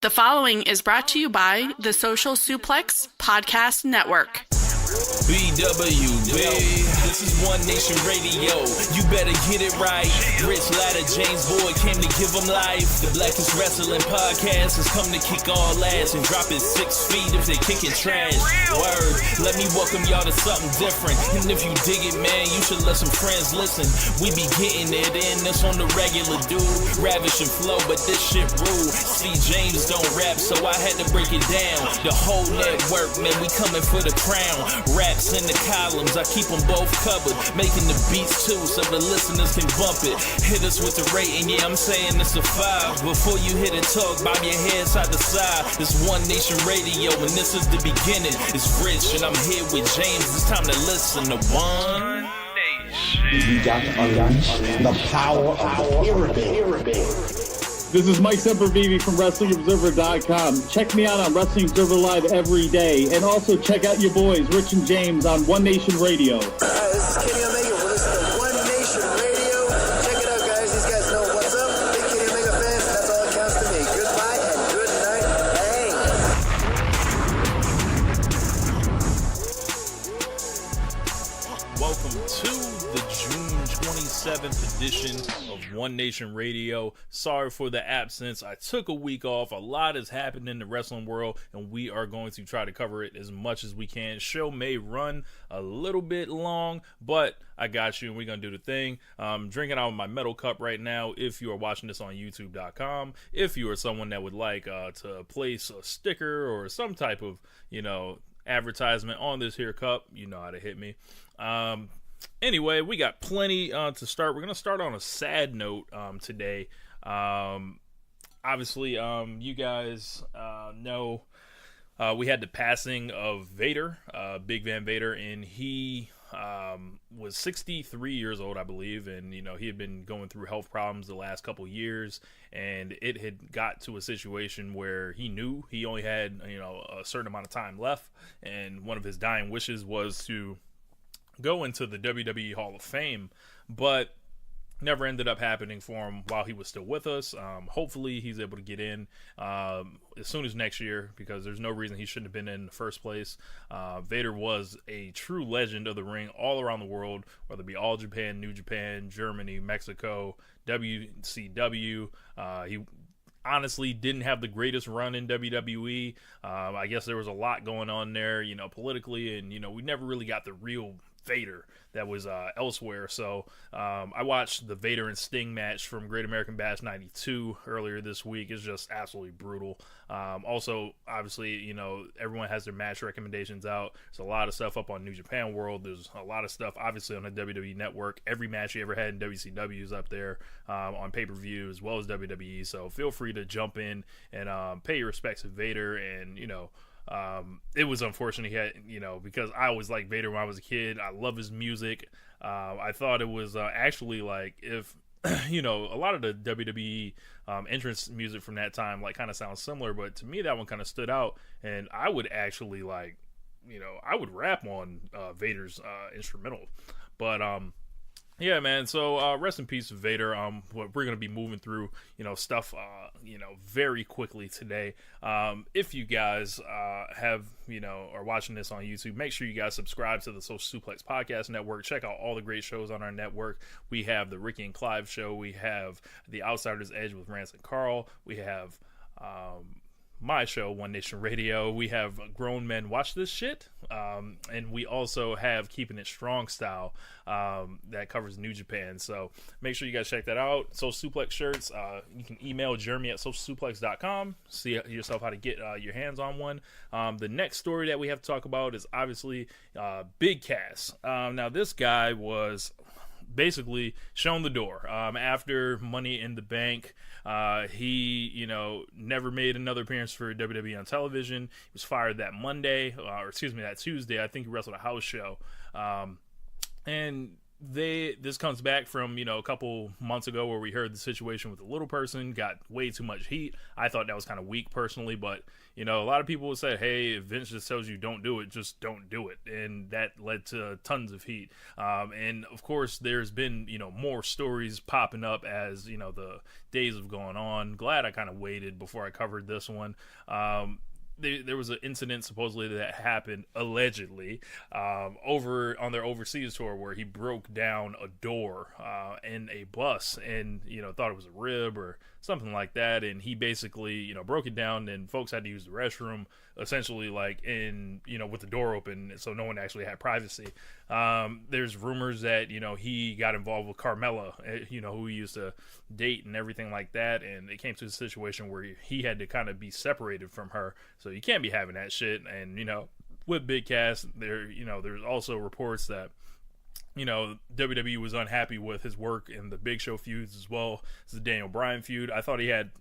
The following is brought to you by the Social Suplex Podcast Network. BWB, this is One Nation Radio. You better get it right. Rich Latta, James Boyd came to give them life. The Blackest Wrestling Podcast has come to kick all ass and drop it 6 feet if they kicking trash. Word, let me welcome y'all to something different. And if you dig it, man, you should let some friends listen. We be getting it in, this on the regular, dude. Ravish and flow, but this shit rude. See, James don't rap, so I had to break it down. The whole network, man, we coming for the crown. Raps in the columns, I keep them both covered. Making the beats too, so the listeners can bump it. Hit us with the rating, yeah, I'm saying it's a 5. Before you hit it, talk, bob your head side to side. This One Nation Radio, and this is the beginning. It's Rich, and I'm here with James. It's time to listen to One Nation. We got to unleash the power of the pyramid. This is Mike Sempervive from WrestlingObserver.com. Check me out on Wrestling Observer Live every day. And also check out your boys, Rich and James, on One Nation Radio. This is Kenny Omega. We're listening to One Nation Radio. Check it out, guys. These guys know what's up. Big Kenny Omega fans, that's all that counts to me. Goodbye and good night. Bang. Welcome to the June 27th edition of One Nation Radio. Sorry for the absence. I took a week off. A lot has happened in the wrestling world, and we are going to try to cover it as much as we can. Show may run a little bit long, but I got you, and we're going to do the thing. I'm drinking out of my metal cup right now. If you are watching this on YouTube.com, if you are someone that would like to place a sticker or some type of, advertisement on this here cup, you know how to hit me. Anyway, we got plenty to start. We're going to start on a sad note today. Obviously, you guys know we had the passing of Vader, Big Van Vader, and he was 63 years old, I believe, and, he had been going through health problems the last couple years, and it had got to a situation where he knew he only had, a certain amount of time left, and one of his dying wishes was to go into the WWE Hall of Fame, but never ended up happening for him while he was still with us. Hopefully he's able to get in as soon as next year, because there's no reason he shouldn't have been in the first place. Vader was a true legend of the ring all around the world, whether it be All Japan, New Japan, Germany, Mexico, WCW. He honestly didn't have the greatest run in WWE. I guess there was a lot going on there, politically, and, we never really got the real Vader that was elsewhere. So I watched the Vader and Sting match from Great American Bash 92 earlier this week. It's just absolutely brutal. Also, obviously, everyone has their match recommendations out. There's a lot of stuff up on New Japan World. There's a lot of stuff, obviously, on the WWE Network. Every match he ever had in WCW is up there on pay-per-view, as well as WWE. So feel free to jump in and pay your respects to Vader. And, it was unfortunate he had, because I always liked Vader when I was a kid. I love his music. I thought it was actually like if, a lot of the WWE entrance music from that time kind of sounds similar, but to me that one kind of stood out, and I would actually I would rap on Vader's instrumental. But yeah, man. So rest in peace, Vader. We're gonna be moving through, stuff, very quickly today. If you guys have, are watching this on YouTube, make sure you guys subscribe to the Social Suplex Podcast Network. Check out all the great shows on our network. We have the Ricky and Clive Show. We have the Outsider's Edge with Rance and Carl. We have my show, One Nation Radio. We have Grown Men Watch This Shit, and we also have Keepin It Strong Style that covers New Japan. So make sure you guys check that out. Social Suplex shirts, you can email Jeremy at socialsuplex.com. See yourself how to get your hands on one. The next story that we have to talk about is obviously Big Cass. Now this guy was basically shown the door after Money in the Bank. He never made another appearance for WWE on television. He was fired that Monday, that Tuesday. I think he wrestled a house show, and this comes back from, a couple months ago where we heard the situation with the little person got way too much heat. I thought that was kind of weak personally, but a lot of people would say, hey, if Vince just tells you don't do it, just don't do it. And that led to tons of heat. And of course there's been, more stories popping up as, the days have gone on. Glad I kind of waited before I covered this one. There was an incident supposedly that happened allegedly over on their overseas tour where he broke down a door in a bus and thought it was a rib or something like that, and he basically broke it down and folks had to use the restroom essentially like in with the door open, so no one actually had privacy. There's rumors that he got involved with Carmella, who he used to date and everything like that, and it came to a situation where he had to kind of be separated from her, so you can't be having that shit. And with Big Cass, there's also reports that WWE was unhappy with his work in the Big Show feuds as well as the Daniel Bryan feud. I thought he had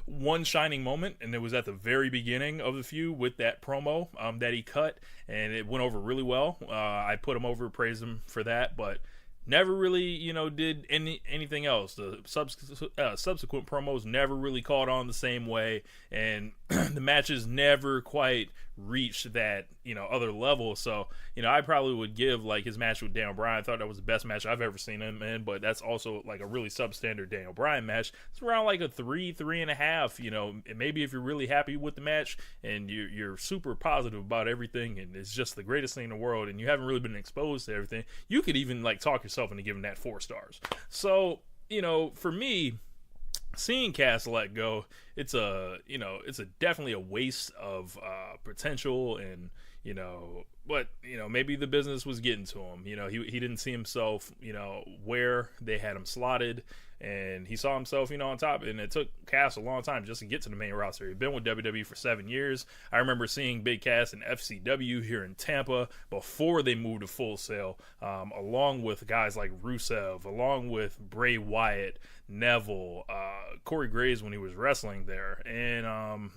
one shining moment, and it was at the very beginning of the feud with that promo that he cut, and it went over really well. I put him over, praised him for that, but never really, did anything else. The subsequent promos never really caught on the same way, and the matches never quite reached that, other level. So, I probably would give like his match with Daniel Bryan. I thought that was the best match I've ever seen him in, but that's also like a really substandard Daniel Bryan match. It's around like a 3.5. Maybe if you're really happy with the match and you're super positive about everything and it's just the greatest thing in the world and you haven't really been exposed to everything, you could even like talk yourself into giving that 4 stars. So, for me, seeing Cass let go, it's definitely a waste of potential, and but maybe the business was getting to him. He didn't see himself where they had him slotted, and he saw himself on top, and it took Cass a long time just to get to the main roster. He'd been with WWE for 7 years. I remember seeing Big Cass in FCW here in Tampa before they moved to Full Sail, along with guys like Rusev, along with Bray Wyatt, Neville, Corey Graves when he was wrestling there, and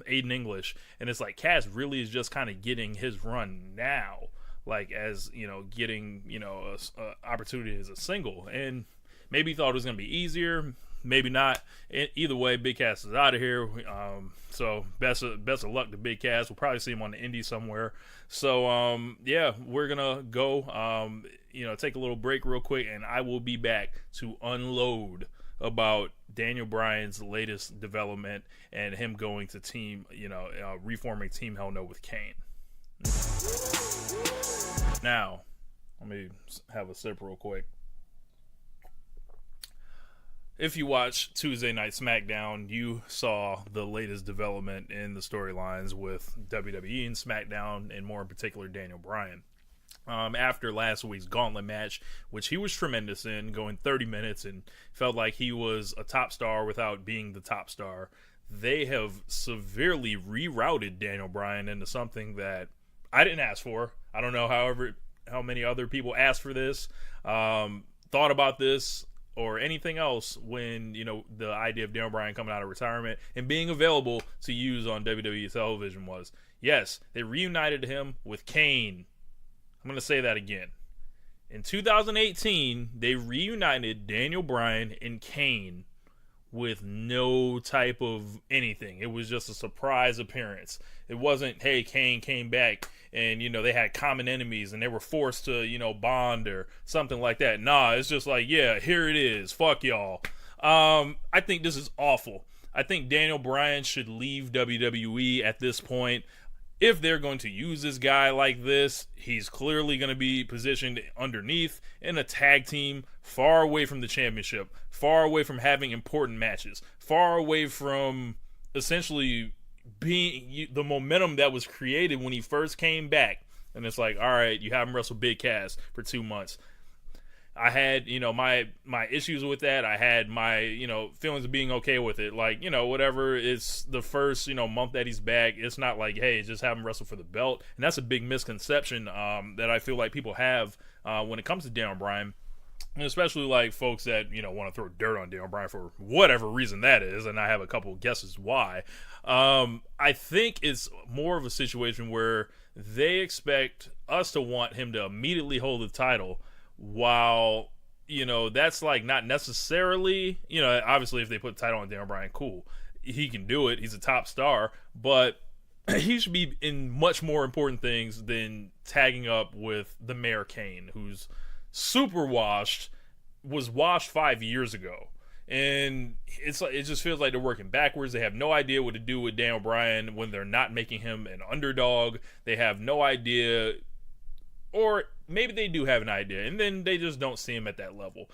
Aiden English. And it's like Cass really is just kind of getting his run now, like as getting a opportunity as a single, and maybe he thought it was going to be easier, maybe not. Either way, Big Cass is out of here. So best of luck to Big Cass. We'll probably see him on the Indie somewhere. So yeah, we're gonna go take a little break real quick, and I will be back to unload about Daniel Bryan's latest development and him going to reforming Team Hell No with Kane. Now, let me have a sip real quick. If you watched Tuesday Night SmackDown, you saw the latest development in the storylines with WWE and SmackDown, and more in particular Daniel Bryan. After last week's gauntlet match, which he was tremendous in, going 30 minutes and felt like he was a top star without being the top star, they have severely rerouted Daniel Bryan into something that I didn't ask for. I don't know how many other people asked for this, thought about this, or anything else when, the idea of Daniel Bryan coming out of retirement and being available to use on WWE television was. Yes, they reunited him with Kane. I'm going to say that again. In 2018, they reunited Daniel Bryan and Kane with no type of anything. It was just a surprise appearance. It wasn't, hey, Kane came back and, they had common enemies and they were forced to, bond or something like that. Nah, it's just like, yeah, here it is. Fuck y'all. I think this is awful. I think Daniel Bryan should leave WWE at this point. If they're going to use this guy like this, he's clearly going to be positioned underneath in a tag team, far away from the championship, far away from having important matches, far away from essentially being the momentum that was created when he first came back. And it's like, all right, you have him wrestle Big Cass for 2 months. I had, my issues with that. I had my, feelings of being okay with it. Like, whatever, it's the first, month that he's back. It's not like, hey, just have him wrestle for the belt. And that's a big misconception that I feel like people have when it comes to Daniel Bryan. And especially like folks that, want to throw dirt on Daniel Bryan for whatever reason that is. And I have a couple guesses why. I think it's more of a situation where they expect us to want him to immediately hold the title, while, that's like not necessarily, obviously if they put the title on Daniel Bryan, cool. He can do it. He's a top star, but he should be in much more important things than tagging up with the Mayor Kane, who's super washed, was washed 5 years ago. And it just feels like they're working backwards. They have no idea what to do with Daniel Bryan when they're not making him an underdog. They have no idea, or maybe they do have an idea, and then they just don't see him at that level.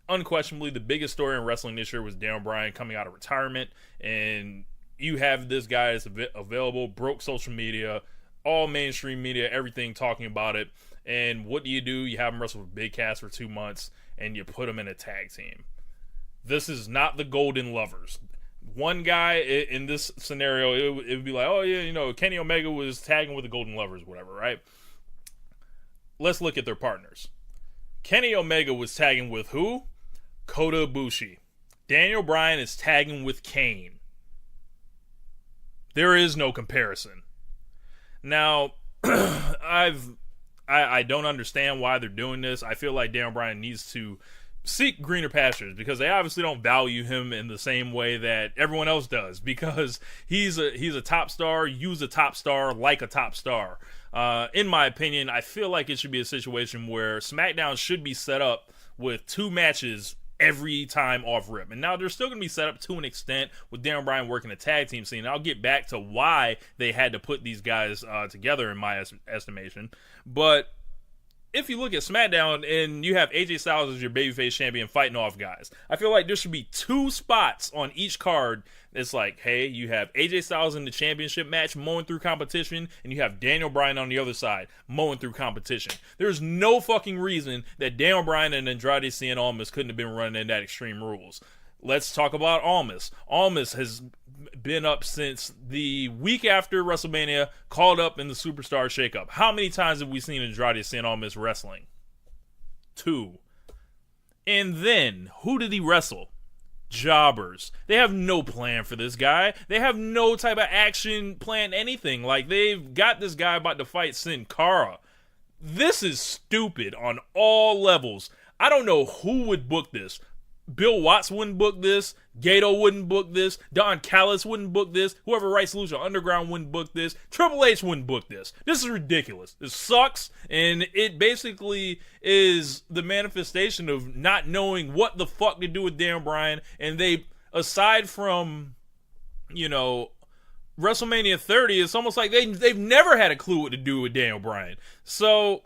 Unquestionably, the biggest story in wrestling this year was Daniel Bryan coming out of retirement, and you have this guy that's available, broke social media, all mainstream media, everything talking about it. And what do? You have him wrestle with Big Cass for 2 months, and you put him in a tag team. This is not the Golden Lovers. One guy in this scenario, it would be like, oh yeah, Kenny Omega was tagging with the Golden Lovers, whatever, right? Let's look at their partners. Kenny Omega was tagging with who? Kota Ibushi. Daniel Bryan is tagging with Kane. There is no comparison. Now, I don't understand why they're doing this. I feel like Daniel Bryan needs to seek greener pastures, because they obviously don't value him in the same way that everyone else does, because he's a top star, use a top star like a top star. In my opinion, I feel like it should be a situation where SmackDown should be set up with 2 matches every time off rip. And now they're still going to be set up to an extent with Daniel Bryan working a tag team scene. I'll get back to why they had to put these guys together in my estimation. But if you look at SmackDown and you have AJ Styles as your babyface champion fighting off guys, I feel like there should be 2 spots on each card. It's like, hey, you have AJ Styles in the championship match mowing through competition, and you have Daniel Bryan on the other side mowing through competition. There's no fucking reason that Daniel Bryan and Andrade Cien Almas couldn't have been running in that Extreme Rules. Let's talk about Almas. Almas has been up since the week after WrestleMania, called up in the Superstar Shakeup. How many times have we seen Andrade Cien Almas wrestling? 2. And then, who did he wrestle? Jobbers. They have no plan for this guy. They have no type of action plan, anything. Like, they've got this guy about to fight Sin Cara. This is stupid on all levels. I don't know who would book this. Bill Watts wouldn't book this. Gato wouldn't book this. Don Callis wouldn't book this. Whoever writes Lucha Underground wouldn't book this. Triple H wouldn't book this. This is ridiculous. This sucks, and it basically is the manifestation of not knowing what the fuck to do with Daniel Bryan. And they, aside from, WrestleMania 30, it's almost like they've never had a clue what to do with Daniel Bryan. So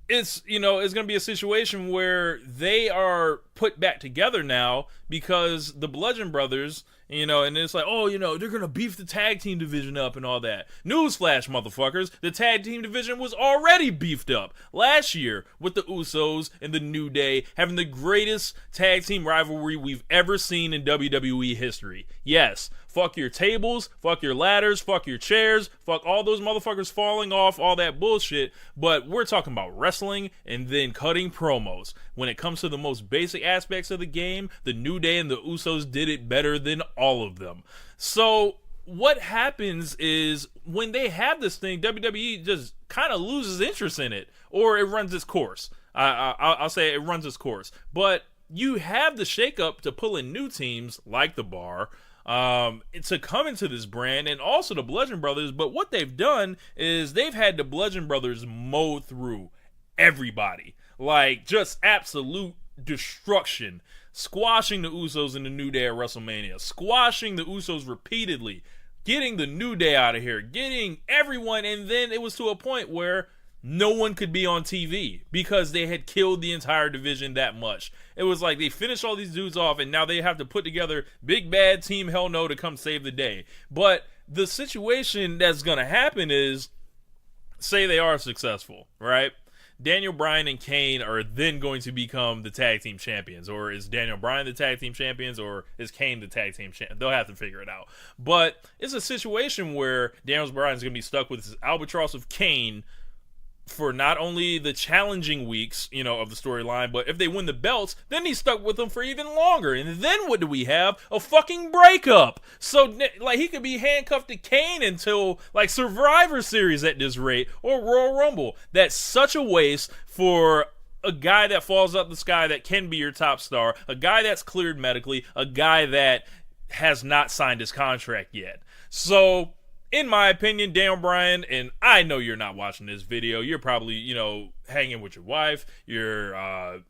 it's going to be a situation where they are put back together now because the Bludgeon Brothers, and it's like, they're going to beef the tag team division up and all that. Newsflash, motherfuckers, the tag team division was already beefed up last year with the Usos and the New Day having the greatest tag team rivalry we've ever seen in WWE history. Yes, fuck your tables, fuck your ladders, fuck your chairs, fuck all those motherfuckers falling off, all that bullshit, but we're talking about wrestling and then cutting promos. When it comes to the most basic aspects of the game, the New Day and the Usos did it better than all of them. So what happens is when they have this thing, WWE just kind of loses interest in it, or it runs its course. I'll say it runs its course. But you have the shakeup to pull in new teams like the Bar, to come into this brand, and also the Bludgeon Brothers. But what they've done is they've had the Bludgeon Brothers mow through everybody. Like, just absolute destruction. Squashing the Usos in the New Day at WrestleMania. Squashing the Usos repeatedly. Getting the New Day out of here. Getting everyone. And then it was to a point where no one could be on TV because they had killed the entire division that much. It was like they finished all these dudes off, and now they have to put together big bad Team Hell No to come save the day. But the situation that's going to happen is, say they are successful, right? Daniel Bryan and Kane are then going to become the tag team champions. Or is Daniel Bryan the tag team champions, or is Kane the tag team champion? They'll have to figure it out. But it's a situation where Daniel Bryan's going to be stuck with this albatross of Kane for not only the challenging weeks, of the storyline, but if they win the belts, then he's stuck with them for even longer. And then what do we have? A fucking breakup. So, like, he could be handcuffed to Kane until, like, Survivor Series at this rate, or Royal Rumble. That's such a waste for a guy that falls out the sky that can be your top star, a guy that's cleared medically, a guy that has not signed his contract yet. So, in my opinion, Daniel Bryan, and I know you're not watching this video, you're probably, hanging with your wife, you're,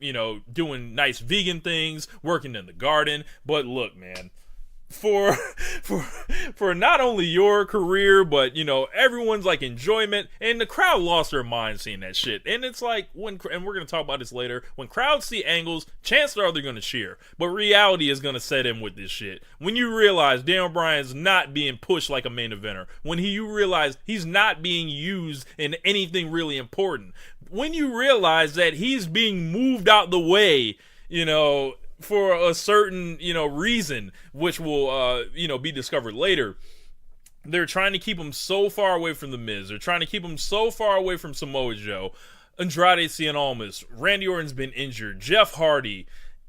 doing nice vegan things, working in the garden, but look, man, for not only your career, but everyone's like enjoyment, and the crowd lost their mind seeing that shit. And it's like and we're gonna talk about this later, when crowds see angles, chances are they're gonna cheer, but reality is gonna set in with this shit. When you realize Daniel Bryan's not being pushed like a main eventer, when you realize he's not being used in anything really important, when you realize that he's being moved out the way, for a certain, reason, which will, be discovered later. They're trying to keep him so far away from The Miz. They're trying to keep him so far away from Samoa Joe, Andrade Cien Almas, Randy Orton's been injured, Jeff Hardy,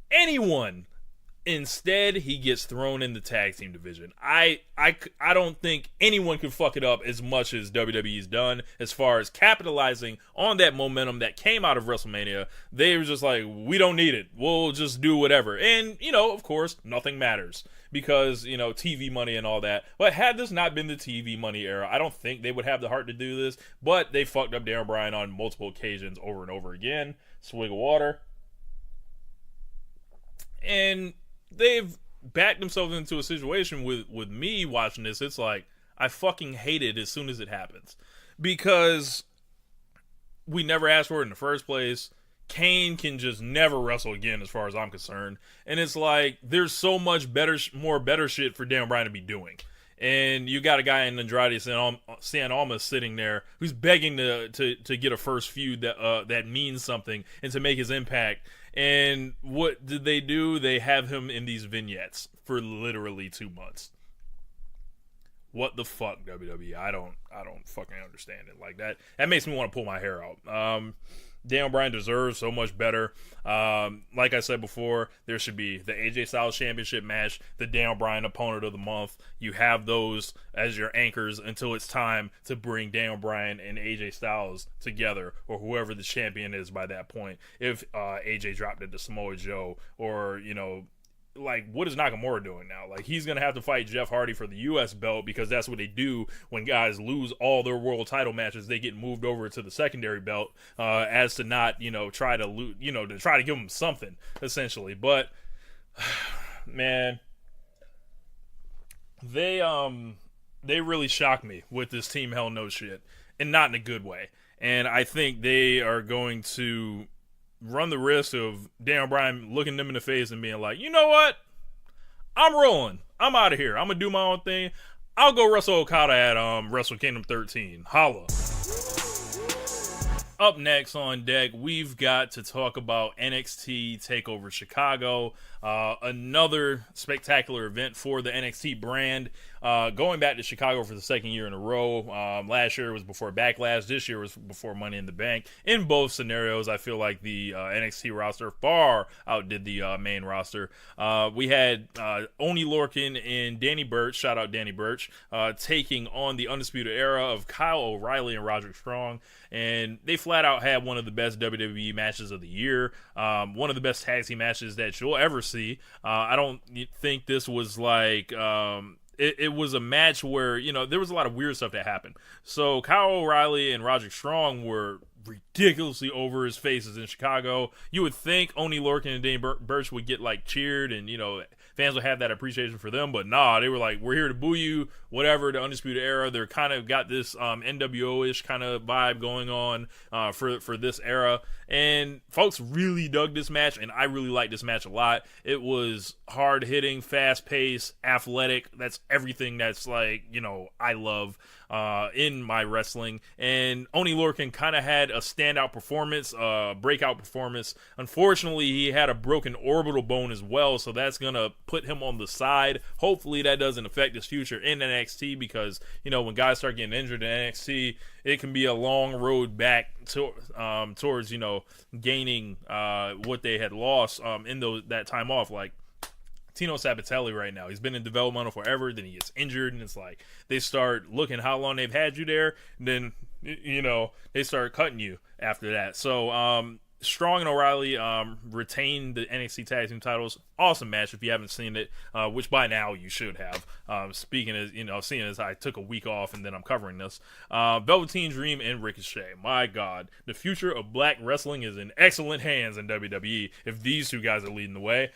anyone. Instead, he gets thrown in the tag team division. I don't think anyone could fuck it up as much as WWE's done as far as capitalizing on that momentum that came out of WrestleMania. They were just like, we don't need it. We'll just do whatever. And, of course, nothing matters because, TV money and all that. But had this not been the TV money era, I don't think they would have the heart to do this. But they fucked up Daniel Bryan on multiple occasions over and over again. Swig of water. And they've backed themselves into a situation with me watching this. It's like, I fucking hate it as soon as it happens. Because we never asked for it in the first place. Kane can just never wrestle again as far as I'm concerned. And it's like, there's so much more better shit for Daniel Bryan to be doing. And you got a guy in Andrade Cien Almas sitting there who's begging to get a first feud that means something and to make his impact. And what did they do? They have him in these vignettes for literally 2 months. What the fuck, WWE? I don't fucking understand it. Like that makes me want to pull my hair out. Daniel Bryan deserves so much better. Like I said before, there should be the AJ Styles Championship match, the Daniel Bryan Opponent of the Month. You have those as your anchors until it's time to bring Daniel Bryan and AJ Styles together, or whoever the champion is by that point. If AJ dropped it to Samoa Joe, or like, what is Nakamura doing now? Like, he's going to have to fight Jeff Hardy for the U.S. belt, because that's what they do when guys lose all their world title matches. They get moved over to the secondary belt as to not, try to loot, to try to give them something, essentially. But, man, they really shocked me with this Team Hell No shit, and not in a good way. And I think they are going to run the risk of Daniel Bryan looking them in the face and being like, you know what? I'm rolling. I'm out of here. I'm going to do my own thing. I'll go wrestle Okada at Wrestle Kingdom 13. Holla. Up next on deck, we've got to talk about NXT TakeOver Chicago. Another spectacular event for the NXT brand. Going back to Chicago for the second year in a row. Last year was before Backlash. This year was before Money in the Bank. In both scenarios, I feel like the NXT roster far outdid the main roster. We had Oney Lorcan and Danny Burch, shout out Danny Burch, taking on the Undisputed Era of Kyle O'Reilly and Roderick Strong. And they flat out had one of the best WWE matches of the year. One of the best tag team matches that you'll ever see. I don't think this was like... It was a match where, there was a lot of weird stuff that happened. So Kyle O'Reilly and Roderick Strong were ridiculously over his faces in Chicago. You would think Oney Lorcan and Danny Burch would get cheered, and fans would have that appreciation for them, but nah, they were like, we're here to boo you, whatever. The Undisputed Era, they're kind of got this NWO-ish kind of vibe going on for this era, and folks really dug this match, and I really liked this match a lot. It was hard hitting, fast paced, athletic. That's everything that's I love in my wrestling. And Oney Lorcan kind of had a standout performance, breakout performance. Unfortunately, he had a broken orbital bone as well, so that's gonna put him on the side. Hopefully that doesn't affect his future in NXT, because when guys start getting injured in NXT, it can be a long road back towards gaining what they had lost in that time off. Like Tino Sabatelli right now, he's been in developmental forever, then he gets injured, and it's like they start looking how long they've had you there, and then they start cutting you after that. So Strong and O'Reilly retained the NXT Tag Team titles. Awesome match if you haven't seen it, which by now you should have. Speaking as seeing as I took a week off and then I'm covering this, Velveteen Dream and Ricochet. My God, the future of black wrestling is in excellent hands in WWE if these two guys are leading the way.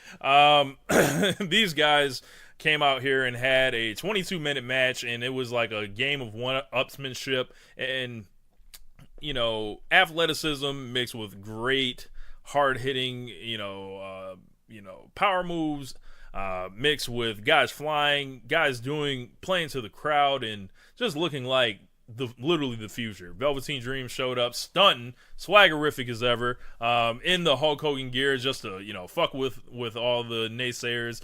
These guys came out here and had a 22-minute match, and it was like a game of one-upsmanship and athleticism mixed with great hard-hitting, power moves, mixed with guys flying, guys playing to the crowd, and just looking like literally the future. Velveteen Dream showed up, stunting, swaggerific as ever, in the Hulk Hogan gear, just to fuck with all the naysayers,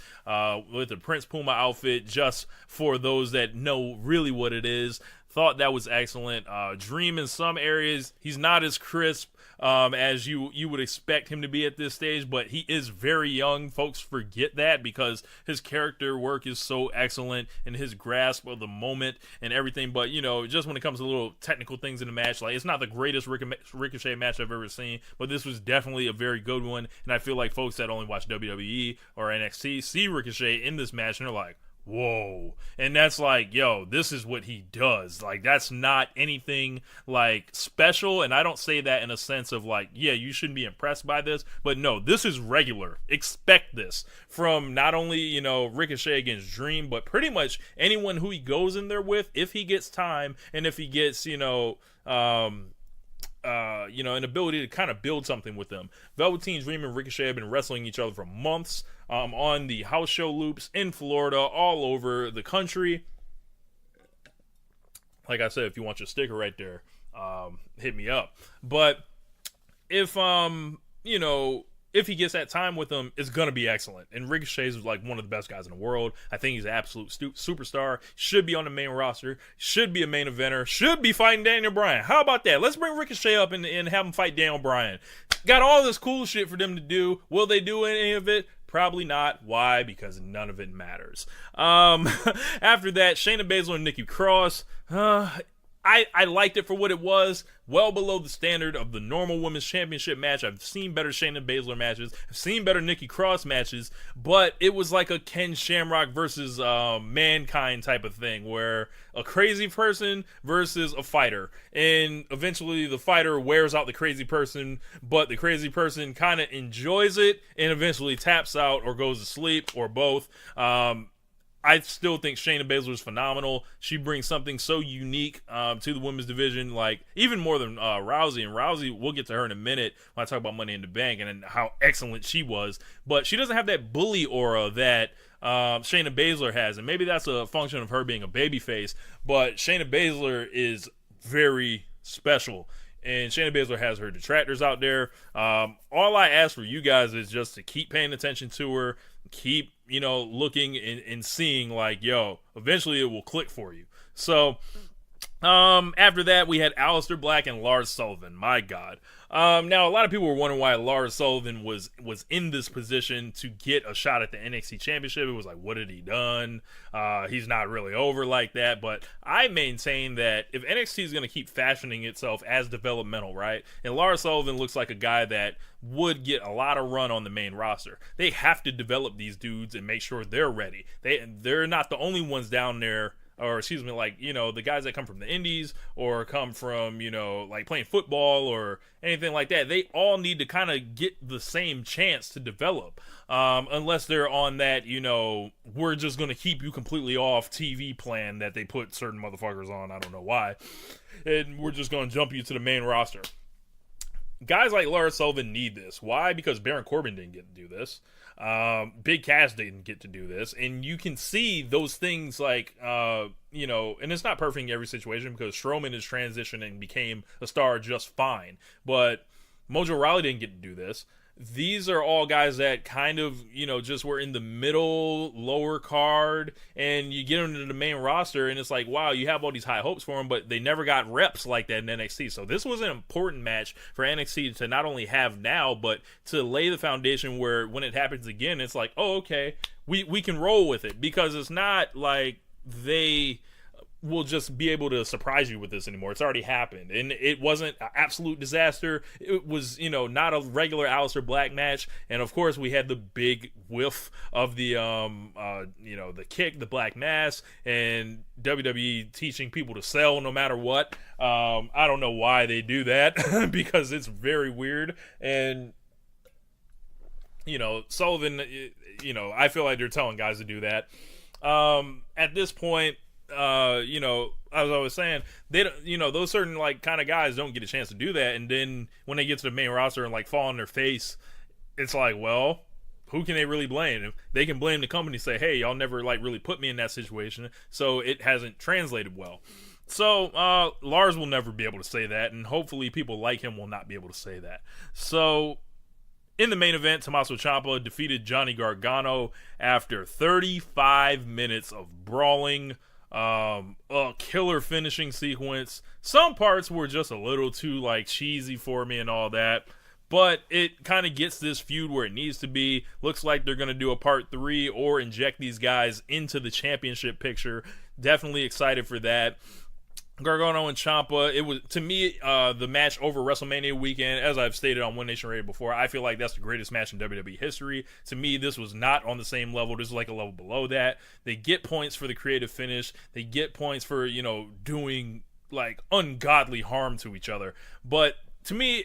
with the Prince Puma outfit, just for those that know really what it is. Thought that was excellent. Dream in some areas, he's not as crisp as you would expect him to be at this stage, but he is very young. Folks forget that because his character work is so excellent and his grasp of the moment and everything. But, just when it comes to little technical things in the match, like it's not the greatest Ricochet match I've ever seen, but this was definitely a very good one. And I feel like folks that only watch WWE or NXT see Ricochet in this match and they're like, whoa. And that's like, yo, this is what he does. Like, that's not anything like special. And I don't say that in a sense of like, yeah, you shouldn't be impressed by this, but no, this is regular. Expect this from not only Ricochet against Dream, but pretty much anyone who he goes in there with, if he gets time and if he gets an ability to kind of build something with them. Velveteen Dream and Ricochet have been wrestling each other for months on the house show loops in Florida, all over the country. Like I said, if you want your sticker right there, hit me up. But if if he gets that time with them, it's going to be excellent. And Ricochet is like one of the best guys in the world. I think he's an absolute superstar. Should be on the main roster. Should be a main eventer. Should be fighting Daniel Bryan. How about that? Let's bring Ricochet up and have him fight Daniel Bryan. Got all this cool shit for them to do. Will they do any of it? Probably not. Why? Because none of it matters. After that, Shayna Baszler and Nikki Cross. I liked it for what it was, well below the standard of the normal women's championship match. I've seen better Shayna Baszler matches. I've seen better Nikki Cross matches, but it was like a Ken Shamrock versus Mankind type of thing, where a crazy person versus a fighter, and eventually the fighter wears out the crazy person, but the crazy person kind of enjoys it and eventually taps out or goes to sleep or both. I still think Shayna Baszler is phenomenal. She brings something so unique to the women's division, like even more than Rousey. And Rousey, we'll get to her in a minute when I talk about Money in the Bank and how excellent she was. But she doesn't have that bully aura that Shayna Baszler has. And maybe that's a function of her being a babyface. But Shayna Baszler is very special. And Shayna Baszler has her detractors out there. All I ask for you guys is just to keep paying attention to her. Keep, looking and seeing like, yo, eventually it will click for you. So, after that, we had Aleister Black and Lars Sullivan. My God. Now, a lot of people were wondering why Lars Sullivan was in this position to get a shot at the NXT Championship. It was like, what had he done? He's not really over like that. But I maintain that if NXT is going to keep fashioning itself as developmental, right? And Lars Sullivan looks like a guy that would get a lot of run on the main roster. They have to develop these dudes and make sure they're ready. They're not the only ones down there. Or excuse me, like, the guys that come from the indies or come from, like playing football or anything like that, they all need to kind of get the same chance to develop. Unless they're on that, we're just going to keep you completely off TV plan that they put certain motherfuckers on. I don't know why. And we're just going to jump you to the main roster. Guys like Lars Sullivan need this. Why? Because Baron Corbin didn't get to do this. Big Cass didn't get to do this. And you can see those things like, and it's not perfect in every situation because Strowman is transitioning and became a star just fine. But Mojo Rawley didn't get to do this. These are all guys that kind of, just were in the middle, lower card, and you get them into the main roster, and it's like, wow, you have all these high hopes for them, but they never got reps like that in NXT. So this was an important match for NXT to not only have now, but to lay the foundation where when it happens again, it's like, oh, okay, we can roll with it, because it's not like they will just be able to surprise you with this anymore. It's already happened, and it wasn't an absolute disaster. It was, not a regular Aleister Black match, and of course we had the big whiff of the the kick, the Black Mass, and WWE teaching people to sell no matter what. I don't know why they do that because it's very weird. And Sullivan, I feel like they're telling guys to do that. At this point, as I was saying, they don't, those certain kind of guys don't get a chance to do that. And then when they get to the main roster and fall on their face, it's like, well, who can they really blame? They can blame the company, say, hey, y'all never really put me in that situation, so it hasn't translated well. So Lars will never be able to say that, and hopefully people like him will not be able to say that. So in the main event, Tommaso Ciampa defeated Johnny Gargano after 35 minutes of brawling. A killer finishing sequence. Some parts were just a little too cheesy for me and all that, but it kind of gets this feud where it needs to be. Looks like they're going to do a part 3 or inject these guys into the championship picture. Definitely excited for that. Gargano and Ciampa, it was, to me, the match over WrestleMania weekend. As I've stated on One Nation Radio before, I feel like that's the greatest match in WWE history. To me, this was not on the same level. This is a level below that. They get points for the creative finish. They get points for, doing ungodly harm to each other. But to me,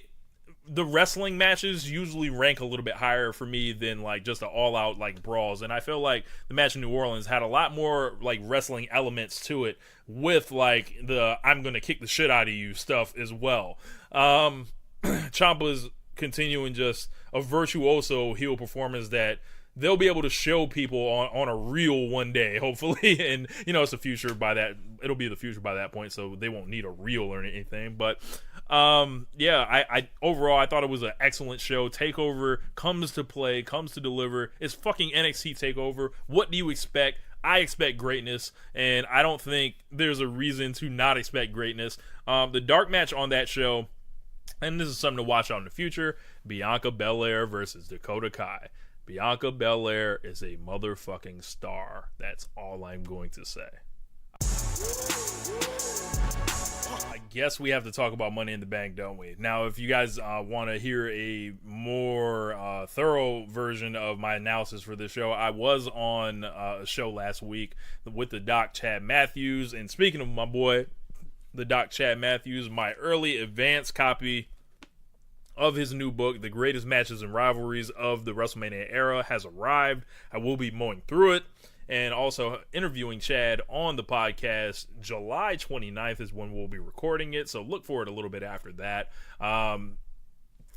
the wrestling matches usually rank a little bit higher for me than just the all-out brawls, and I feel like the match in New Orleans had a lot more wrestling elements to it, with the I'm gonna kick the shit out of you stuff as well. Ciampa's continuing just a virtuoso heel performance that they'll be able to show people on a reel one day, hopefully. And it's the future by that. It'll be the future by that point, so they won't need a reel or anything. But I overall, I thought it was an excellent show. TakeOver comes to play, comes to deliver. It's fucking NXT TakeOver. What do you expect? I expect greatness, and I don't think there's a reason to not expect greatness. The dark match on that show, and this is something to watch out in the future, Bianca Belair versus Dakota Kai. Bianca Belair is a motherfucking star. That's all I'm going to say. I guess we have to talk about Money in the Bank, don't we? Now, if you guys want to hear a more thorough version of my analysis for this show, I was on a show last week with the Doc Chad Matthews. And speaking of my boy, the Doc Chad Matthews, my early advance copy of his new book, The Greatest Matches and Rivalries of the WrestleMania Era, has arrived. I will be mowing through it and also interviewing Chad on the podcast. July 29th is when we'll be recording it, so look for it a little bit after that.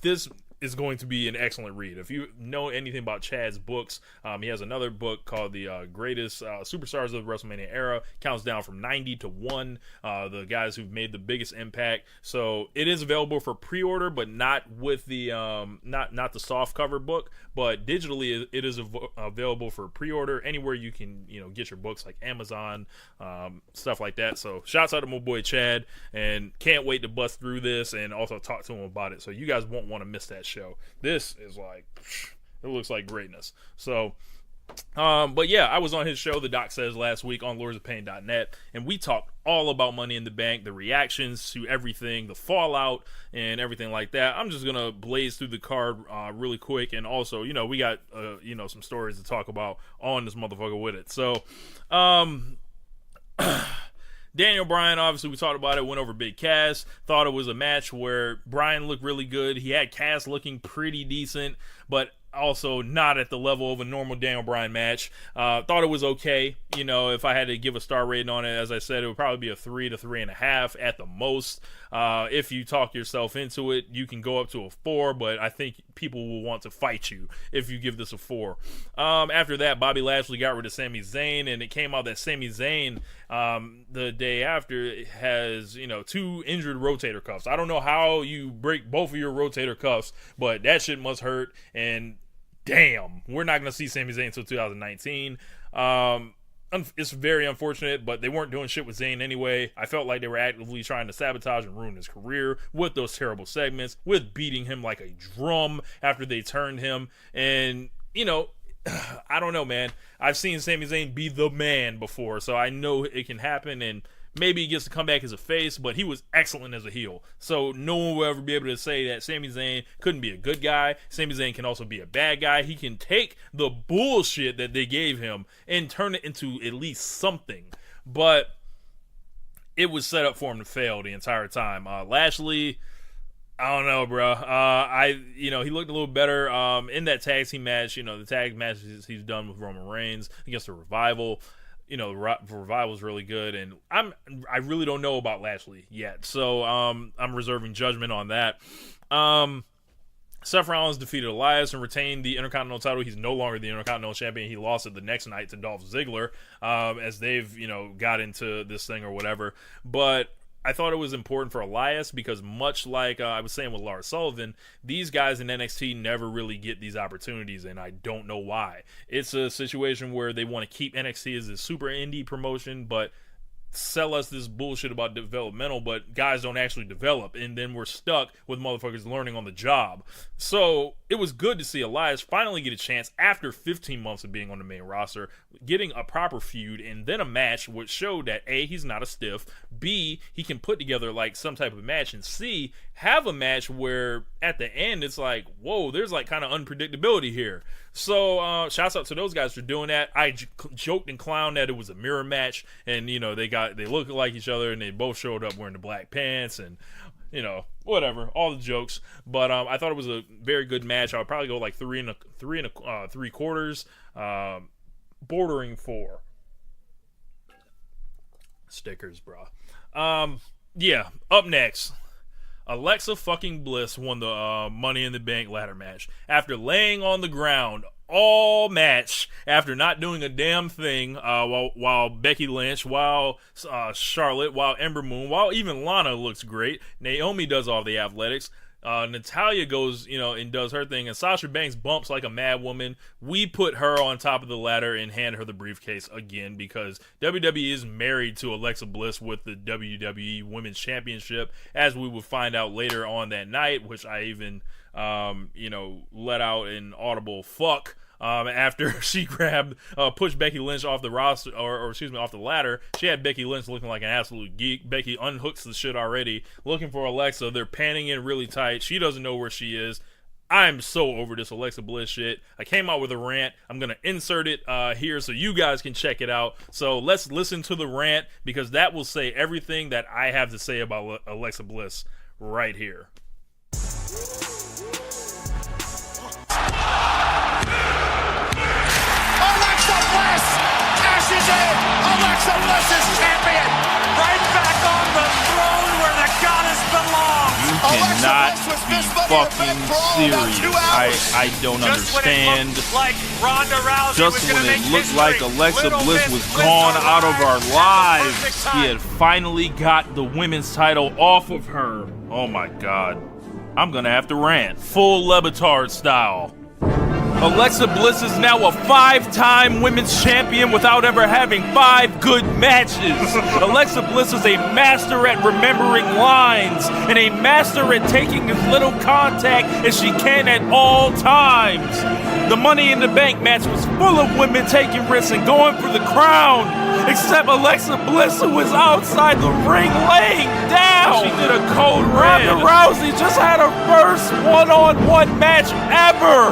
This is going to be an excellent read. If you know anything about Chad's books, he has another book called The Greatest Superstars of the WrestleMania Era. Counts down from 90 to 1, the guys who've made the biggest impact. So it is available for pre-order, but not with the not the soft cover book, but digitally it is available for pre-order anywhere you can get your books, like Amazon, stuff like that. So shouts out to my boy Chad, and can't wait to bust through this and also talk to him about it. So you guys won't want to miss that show. This is it looks like greatness. So but yeah, I was on his show, The Doc Says, last week on lordsofpain.net, and we talked all about Money in the Bank, the reactions to everything, the fallout, and everything like that. I'm just gonna blaze through the card really quick, and also, we got some stories to talk about on this motherfucker with it. So Daniel Bryan, obviously we talked about it, went over Big Cass. Thought it was a match where Bryan looked really good. He had Cass looking pretty decent, but also not at the level of a normal Daniel Bryan match. Thought it was okay. If I had to give a star rating on it, as I said, it would probably be a 3 to 3.5 at the most. If you talk yourself into it, you can go up to a 4, but I think people will want to fight you if you give this a 4. After that, Bobby Lashley got rid of Sami Zayn, and it came out that Sami Zayn, the day after, has 2 injured rotator cuffs. I don't know how you break both of your rotator cuffs, but that shit must hurt. And damn, we're not going to see Sami Zayn until 2019. It's very unfortunate, but they weren't doing shit with Zayn anyway. I felt like they were actively trying to sabotage and ruin his career with those terrible segments, with beating him like a drum after they turned him. And, I don't know, man. I've seen Sami Zayn be the man before, so I know it can happen. And Maybe he gets to come back as a face, but he was excellent as a heel. So no one will ever be able to say that Sami Zayn couldn't be a good guy. Sami Zayn can also be a bad guy. He can take the bullshit that they gave him and turn it into at least something. But it was set up for him to fail the entire time. Lashley, I don't know, bro. He looked a little better in that tag team match. The tag matches he's done with Roman Reigns against the Revival. The Revival is really good, and I really don't know about Lashley yet, so I'm reserving judgment on that. Seth Rollins defeated Elias and retained the Intercontinental title. He's no longer the Intercontinental Champion. He lost it the next night to Dolph Ziggler as they've, got into this thing or whatever. But I thought it was important for Elias because much like I was saying with Lars Sullivan, these guys in NXT never really get these opportunities, and I don't know why. It's a situation where they want to keep NXT as a super indie promotion, but sell us this bullshit about developmental, but guys don't actually develop, and then we're stuck with motherfuckers learning on the job. So it was good to see Elias finally get a chance after 15 months of being on the main roster, getting a proper feud and then a match which showed that A, he's not a stiff, B, he can put together like some type of match, and C, have a match where at the end it's like, whoa, there's like kind of unpredictability here. So shouts out to those guys for doing that. I joked and clowned that it was a mirror match, and they look like each other, and they both showed up wearing the black pants, and whatever, all the jokes. But I thought it was a very good match. I would probably go like 3 3/4, bordering 4. Stickers, bro. Up next, Alexa fucking Bliss won the Money in the Bank ladder match after laying on the ground all match, after not doing a damn thing, while Becky Lynch, while Charlotte, while Ember Moon, while even Lana looks great. Naomi does all the athletics. Natalya goes, and does her thing, and Sasha Banks bumps like a mad woman. We put her on top of the ladder and hand her the briefcase again because WWE is married to Alexa Bliss with the WWE Women's Championship, as we would find out later on that night, which I even, let out an audible fuck. After she pushed Becky Lynch off the roster, off the ladder. She had Becky Lynch looking like an absolute geek. Becky unhooks the shit already, looking for Alexa. They're panning in really tight. She doesn't know where she is. I'm so over this Alexa Bliss shit. I came out with a rant. I'm going to insert it here so you guys can check it out. So let's listen to the rant, because that will say everything that I have to say about Alexa Bliss right here. Alexa Bliss is champion, right back on the throne where the goddess belongs. You cannot be fucking serious. I don't understand. Just when it looked like Alexa Bliss was gone out of our lives, he had finally got the women's title off of her. Oh my god. I'm gonna have to rant. Full Levitard style. Alexa Bliss is now a 5-time women's champion without ever having 5 good matches. Alexa Bliss is a master at remembering lines and a master at taking as little contact as she can at all times. The Money in the Bank match was full of women taking risks and going for the crown, except Alexa Bliss, who was outside the ring laying down. She did a code red. Ronda Rousey just had her first one-on-one match ever.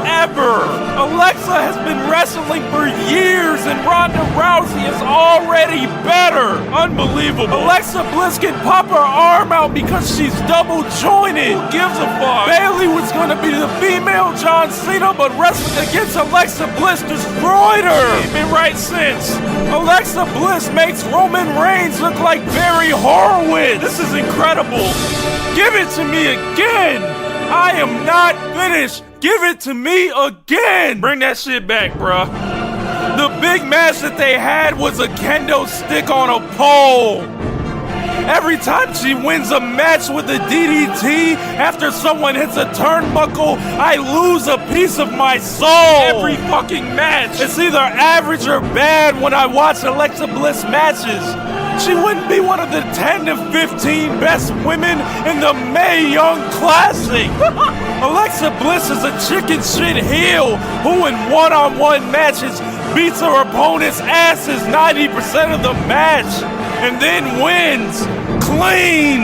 Alexa has been wrestling for years, and Ronda Rousey is already better. Unbelievable. Alexa Bliss can pop her arm out because she's double jointed. Who gives a fuck? Bayley was going to be the female John Cena, but wrestling against Alexa Bliss destroyed her. Ain't been right since. Alexa Bliss makes Roman Reigns look like Barry Horowitz. This is incredible. Give it to me again. I am not finished. Give it to me again. Bring that shit back, bruh. The big match that they had was a kendo stick on a pole. Every time she wins a match with a DDT after someone hits a turnbuckle, I lose a piece of my soul. Every fucking match. It's either average or bad when I watch Alexa Bliss matches. She wouldn't be one of the 10 to 15 best women in the Mae Young Classic. Alexa Bliss is a chicken shit heel who in one-on-one matches beats her opponent's asses 90% of the match. and then wins clean.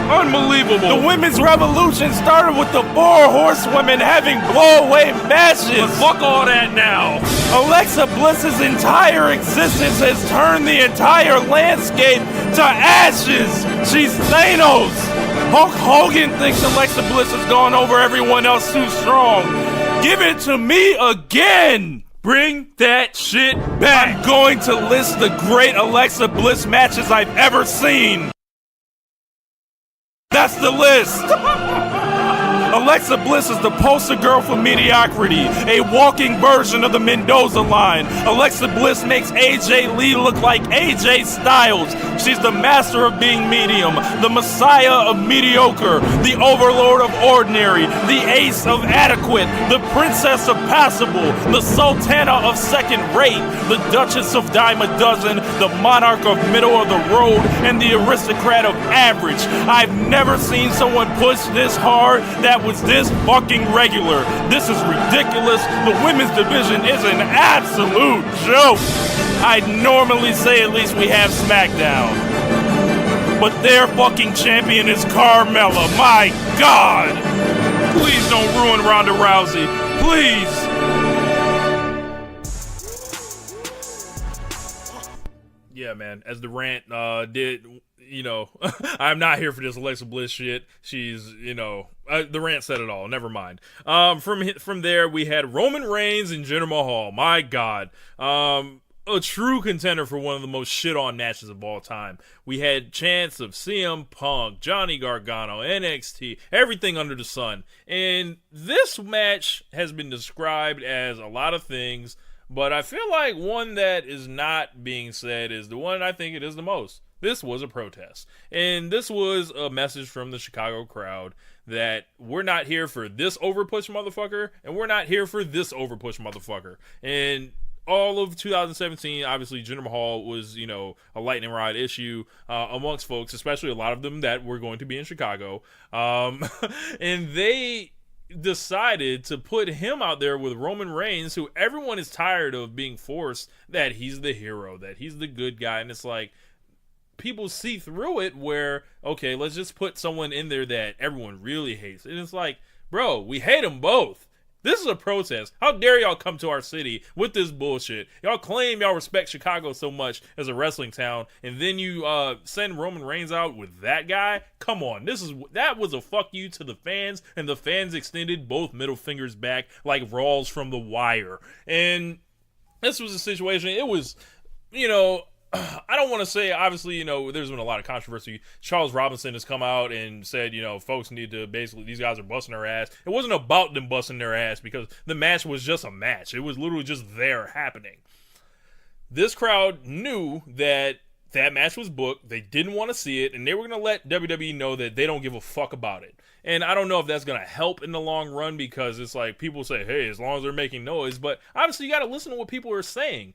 Unbelievable. The women's revolution started with the 4 horsewomen having blow-away matches. But fuck all that now. Alexa Bliss's entire existence has turned the entire landscape to ashes. She's Thanos. Hulk Hogan thinks Alexa Bliss has gone over everyone else too strong. Give it to me again. Bring that shit back. I'm going to list the great Alexa Bliss matches I've ever seen. That's the list. Alexa Bliss is the poster girl for mediocrity, a walking version of the Mendoza line. Alexa Bliss makes AJ Lee look like AJ Styles. She's the master of being medium, the messiah of mediocre, the overlord of ordinary, the ace of adequate, the princess of passable, the sultana of second rate, the duchess of dime a dozen, the monarch of middle of the road, and the aristocrat of average. I've never seen someone push this hard that was this fucking regular. This is ridiculous. The women's division is an absolute joke. I'd normally say at least we have SmackDown, but their fucking champion is Carmella. My God. Please don't ruin Ronda Rousey. Please. Yeah, man. As the rant did, I'm not here for this Alexa Bliss shit. She's, the rant said it all. Never mind. From there, we had Roman Reigns and Jinder Mahal. My God. A true contender for one of the most shit-on matches of all time. We had chants of CM Punk, Johnny Gargano, NXT, everything under the sun. And this match has been described as a lot of things, but I feel like one that is not being said is the one I think it is the most. This was a protest. And this was a message from the Chicago crowd that we're not here for this overpush motherfucker, and we're not here for this overpush motherfucker. And all of 2017, obviously, Jinder Mahal was, a lightning rod issue amongst folks, especially a lot of them that were going to be in Chicago. And they decided to put him out there with Roman Reigns, who everyone is tired of being forced that he's the hero, that he's the good guy. And it's like, people see through it where, okay, let's just put someone in there that everyone really hates. And it's like, bro, we hate them both. This is a protest. How dare y'all come to our city with this bullshit? Y'all claim y'all respect Chicago so much as a wrestling town, and then you send Roman Reigns out with that guy? Come on. That was a fuck you to the fans, and the fans extended both middle fingers back like Rawls from The Wire. And this was a situation, it was, I don't want to say, obviously, there's been a lot of controversy. Charles Robinson has come out and said, folks need to basically, these guys are busting their ass. It wasn't about them busting their ass because the match was just a match. It was literally just there happening. This crowd knew that match was booked. They didn't want to see it, and they were going to let WWE know that they don't give a fuck about it. And I don't know if that's going to help in the long run because it's like people say, hey, as long as they're making noise. But obviously, you got to listen to what people are saying.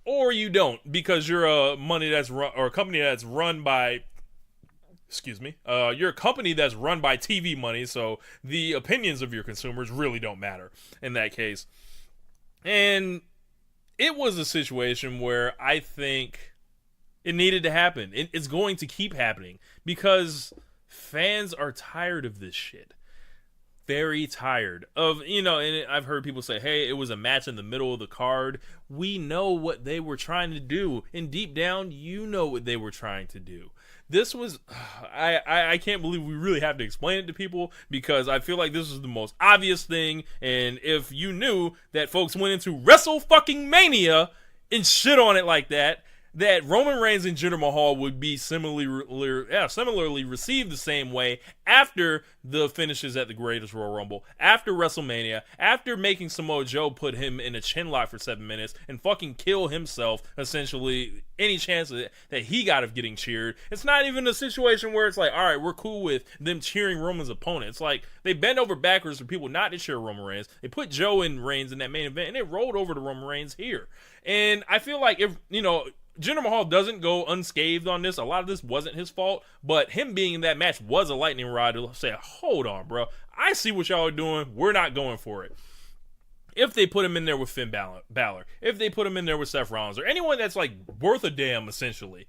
Or you don't, because you're a company that's run by TV money, so the opinions of your consumers really don't matter in that case. And it was a situation where I think it needed to happen. It's going to keep happening because fans are tired of this shit. Very tired of, and I've heard people say, hey, it was a match in the middle of the card. We know what they were trying to do. And deep down, you know what they were trying to do. This was, I can't believe we really have to explain it to people because I feel like this is the most obvious thing. And if you knew that folks went into Wrestle fucking Mania and shit on it like that Roman Reigns and Jinder Mahal would be similarly received the same way after the finishes at the Greatest Royal Rumble, after WrestleMania, after making Samoa Joe put him in a chin lock for 7 minutes and fucking kill himself, essentially, any chance that he got of getting cheered. It's not even a situation where it's like, all right, we're cool with them cheering Roman's opponent. It's like they bent over backwards for people not to cheer Roman Reigns. They put Joe and Reigns in that main event, and it rolled over to Roman Reigns here. And I feel like if, Jinder Mahal doesn't go unscathed on this. A lot of this wasn't his fault, but him being in that match was a lightning rod to say, hold on, bro. I see what y'all are doing. We're not going for it. If they put him in there with Finn Balor, if they put him in there with Seth Rollins, or anyone that's like worth a damn, essentially,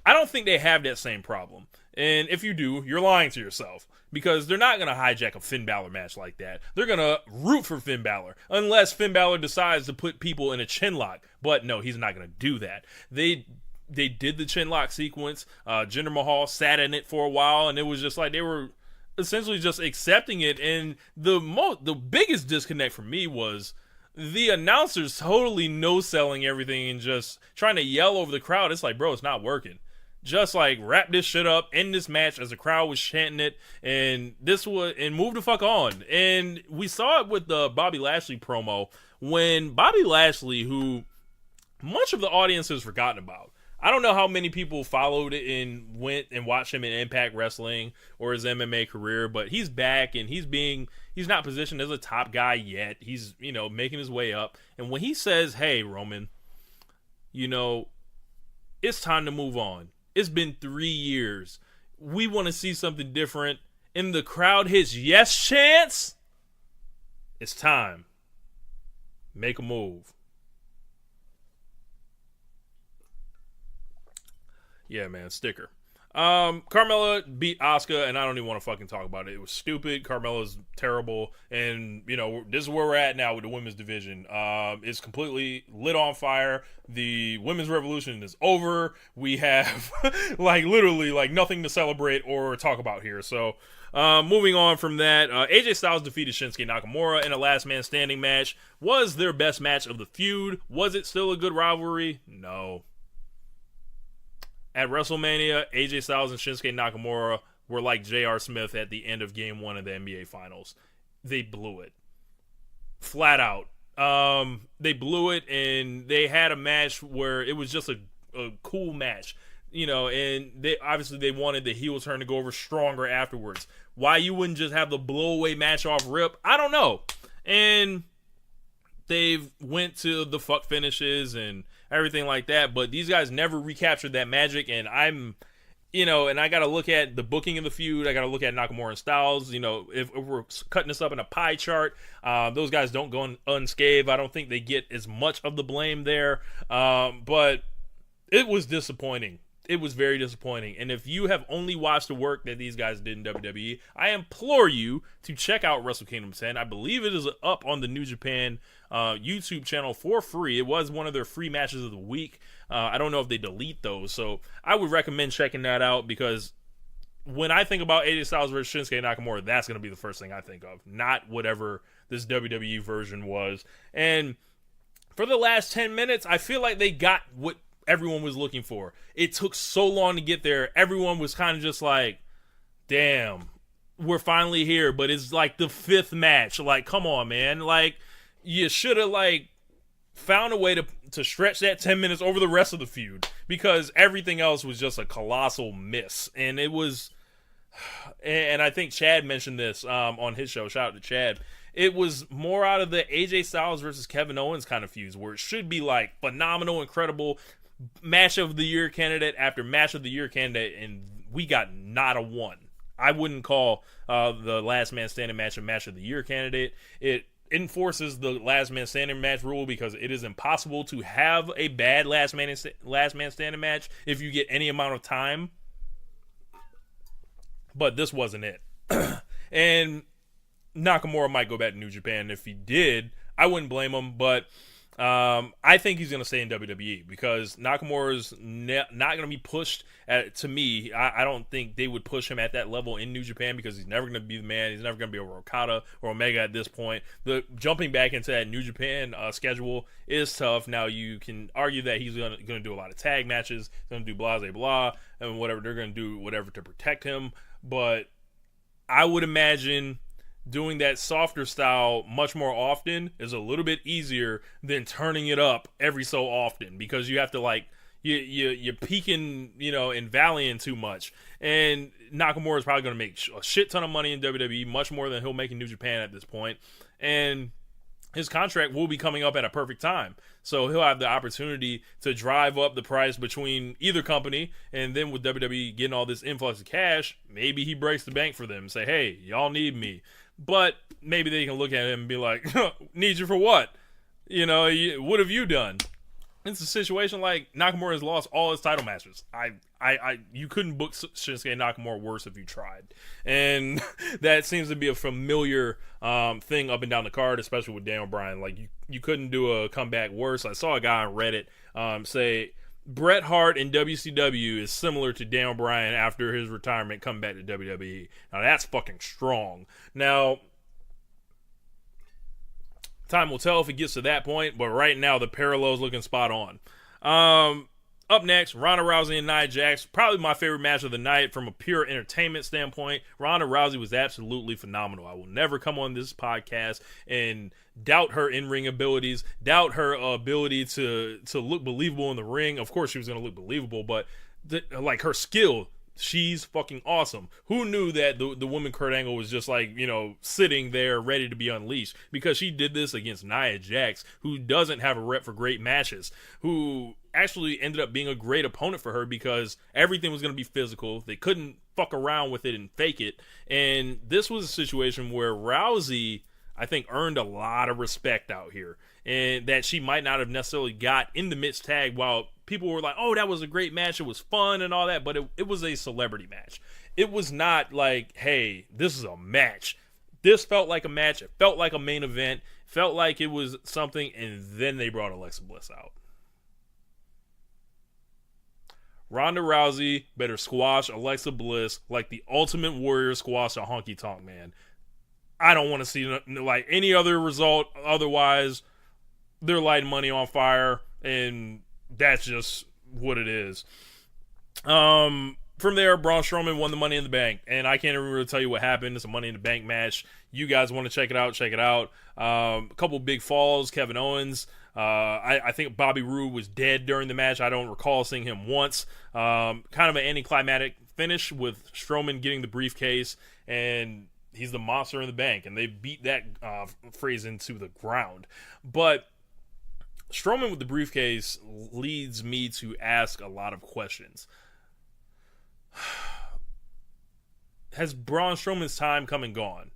I don't think they have that same problem. And if you do, you're lying to yourself. Because they're not going to hijack a Finn Balor match like that. They're going to root for Finn Balor. Unless Finn Balor decides to put people in a chin lock. But no, he's not going to do that. They did the chin lock sequence. Jinder Mahal sat in it for a while. And it was just like they were essentially just accepting it. And the biggest disconnect for me was the announcers totally no-selling everything and just trying to yell over the crowd. It's like, bro, it's not working. Just like wrap this shit up, end this match as the crowd was chanting it, and move the fuck on. And we saw it with the Bobby Lashley promo when Bobby Lashley, who much of the audience has forgotten about. I don't know how many people followed it and went and watched him in Impact Wrestling or his MMA career, but he's back and he's not positioned as a top guy yet. He's, making his way up. And when he says, "Hey, Roman, it's time to move on. It's been 3 years. We want to see something different." And the crowd hits yes chants. It's time. Make a move. Yeah, man, sticker. Carmella beat Asuka, and I don't even want to fucking talk about it. It was stupid. Carmella's terrible, and this is where we're at now with the women's division. It's completely lit on fire. The women's revolution is over. We have literally nothing to celebrate or talk about here. So moving on from that, AJ Styles defeated Shinsuke Nakamura in a last man standing match. Was their best match of the feud? Was it still a good rivalry? No. At WrestleMania, AJ Styles and Shinsuke Nakamura were like J.R. Smith at the end of Game 1 of the NBA Finals. They blew it. Flat out. They blew it, and they had a match where it was just a cool match. And they wanted the heel turn to go over stronger afterwards. Why you wouldn't just have the blow-away match off rip, I don't know. And they've went to the fuck finishes and everything like that, but these guys never recaptured that magic, and and I gotta look at the booking of the feud. I gotta look at Nakamura and Styles. If we're cutting this up in a pie chart, those guys don't go unscathed. I don't think they get as much of the blame there, but it was disappointing. It was very disappointing. And if you have only watched the work that these guys did in WWE, I implore you to check out Wrestle Kingdom 10. I believe it is up on the New Japan YouTube channel for free. It was one of their free matches of the week. I don't know if they delete those. So I would recommend checking that out, because when I think about AJ Styles versus Shinsuke Nakamura, that's going to be the first thing I think of, not whatever this WWE version was. And for the last 10 minutes, I feel like they got what everyone was looking for. It took so long to get there. Everyone was kind of just like, damn, we're finally here. But it's like the fifth match. Like, come on, man. Like, you should have found a way to stretch that 10 minutes over the rest of the feud, because everything else was just a colossal miss. And it was, and I think Chad mentioned this on his show. Shout out to Chad. It was more out of the AJ Styles versus Kevin Owens kind of feuds, where it should be phenomenal, incredible match of the year candidate after match of the year candidate, and we got not a one. I wouldn't call the last man standing match a match of the year candidate. It enforces the last man standing match rule, because it is impossible to have a bad last man standing match if you get any amount of time. But this wasn't it. And Nakamura might go back to New Japan. If he did, I wouldn't blame him, but I think he's going to stay in WWE, because Nakamura's not going to be pushed to me. I don't think they would push him at that level in New Japan, because he's never going to be the man. He's never going to be over Okada or Omega at this point. The jumping back into that New Japan schedule is tough. Now, you can argue that he's going to do a lot of tag matches. He's going to do blah, blah, blah, and whatever. They're going to do whatever to protect him. But I would imagine doing that softer style much more often is a little bit easier than turning it up every so often, because you have to you're peaking, and valleying too much. And Nakamura is probably going to make a shit ton of money in WWE, much more than he'll make in New Japan at this point. And his contract will be coming up at a perfect time. So he'll have the opportunity to drive up the price between either company, and then with WWE getting all this influx of cash, maybe he breaks the bank for them and say, hey, y'all need me. But maybe they can look at him and be like, need you for what? What have you done? It's a situation like Nakamura has lost all his title matches. You couldn't book Shinsuke Nakamura worse if you tried, and that seems to be a familiar thing up and down the card, especially with Daniel Bryan. Like you couldn't do a comeback worse. I saw a guy on Reddit say Bret Hart in WCW is similar to Daniel Bryan after his retirement coming back to WWE. Now that's fucking strong. Now, time will tell if it gets to that point, but right now the parallel's looking spot on. Up next, Ronda Rousey and Nia Jax. Probably my favorite match of the night from a pure entertainment standpoint. Ronda Rousey was absolutely phenomenal. I will never come on this podcast and doubt her in-ring abilities, doubt her ability to look believable in the ring. Of course she was going to look believable, but like her skill, she's fucking awesome. Who knew that the woman Kurt Angle was just like, sitting there ready to be unleashed? Because she did this against Nia Jax, who doesn't have a rep for great matches, who actually ended up being a great opponent for her because everything was going to be physical. They couldn't fuck around with it and fake it. And this was a situation where Rousey, I think, earned a lot of respect out here, and that she might not have necessarily got in the mixed tag while people were like, oh, that was a great match, it was fun and all that, but it was a celebrity match. It was not like, hey, this is a match. This felt like a match. It felt like a main event. Felt like it was something, and then they brought Alexa Bliss out. Ronda Rousey better squash Alexa Bliss like the Ultimate Warrior squashed a honky tonk man. I don't want to see like any other result. Otherwise, they're lighting money on fire, and that's just what it is. From there, Braun Strowman won the Money in the Bank, and I can't even really tell you what happened. It's a Money in the Bank match. You guys want to check it out, check it out. A couple big falls. Kevin Owens. I think Bobby Roode was dead during the match. I don't recall seeing him once. Kind of an anticlimactic finish with Strowman getting the briefcase, and he's the monster in the bank, and they beat that phrase into the ground. But Strowman with the briefcase leads me to ask a lot of questions. Has Braun Strowman's time come and gone?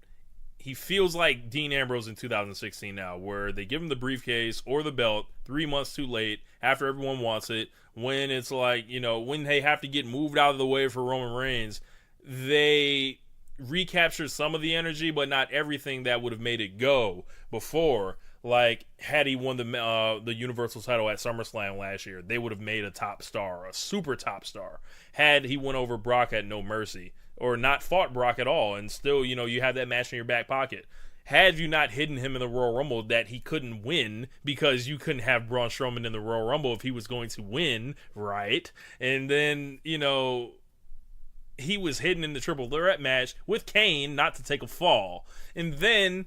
He feels like Dean Ambrose in 2016 now, where they give him the briefcase or the belt 3 months too late after everyone wants it, when it's like, when they have to get moved out of the way for Roman Reigns, they recapture some of the energy, but not everything that would have made it go before. Like, had he won the Universal title at SummerSlam last year, they would have made a top star, a super top star. Had he went over Brock at No Mercy, or not fought Brock at all, and still, you have that match in your back pocket. Had you not hidden him in the Royal Rumble that he couldn't win, because you couldn't have Braun Strowman in the Royal Rumble if he was going to win, right? And then, he was hidden in the Triple Threat match with Kane not to take a fall. And then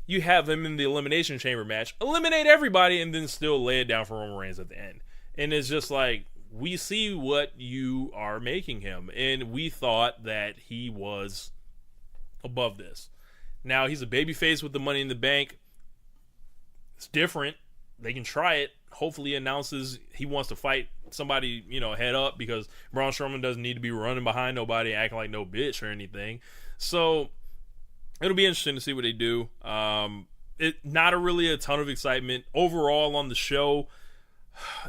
you have him in the Elimination Chamber match, eliminate everybody, and then still lay it down for Roman Reigns at the end. And it's just like, we see what you are making him, and we thought that he was above this. Now, he's a babyface with the Money in the Bank. It's different. They can try it. Hopefully he announces he wants to fight somebody, head up, because Braun Strowman doesn't need to be running behind nobody, acting like no bitch or anything. So it'll be interesting to see what they do. Not really a ton of excitement overall on the show.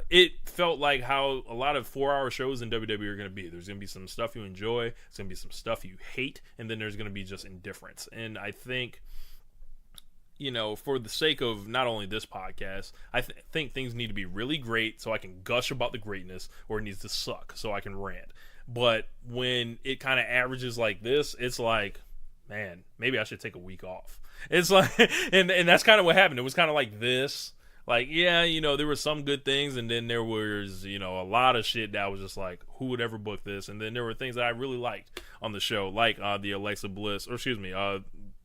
It felt like how a lot of 4-hour shows in WWE are going to be. There's going to be some stuff you enjoy, there's going to be some stuff you hate, and then there's going to be just indifference. And I think, for the sake of not only this podcast, I think things need to be really great so I can gush about the greatness, or it needs to suck so I can rant. But when it kind of averages like this, it's like, man, maybe I should take a week off. It's like, and that's kind of what happened. It was kind of like this. Like, yeah, there were some good things, and then there was, a lot of shit that was just like, who would ever book this? And then there were things that I really liked on the show, like the Alexa Bliss, or excuse me,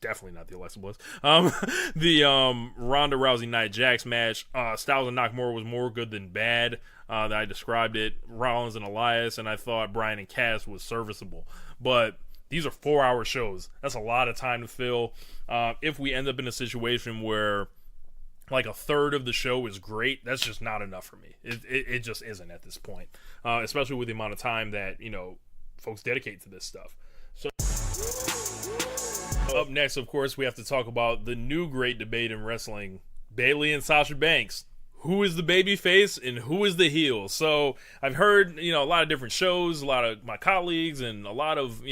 definitely not the Alexa Bliss, the Ronda Rousey Nia Jax match. Styles and Nakamura was more good than bad. That I described it. Rollins and Elias, and I thought Bryan and Cass was serviceable. But these are 4-hour shows. That's a lot of time to fill. If we end up in a situation where like a third of the show is great, that's just not enough for me. It just isn't at this point, especially with the amount of time that folks dedicate to this stuff. So up next, of course, we have to talk about the new great debate in wrestling: Bayley and Sasha Banks. who is the baby face and who is the heel. So I've heard, a lot of different shows, a lot of my colleagues and a lot of,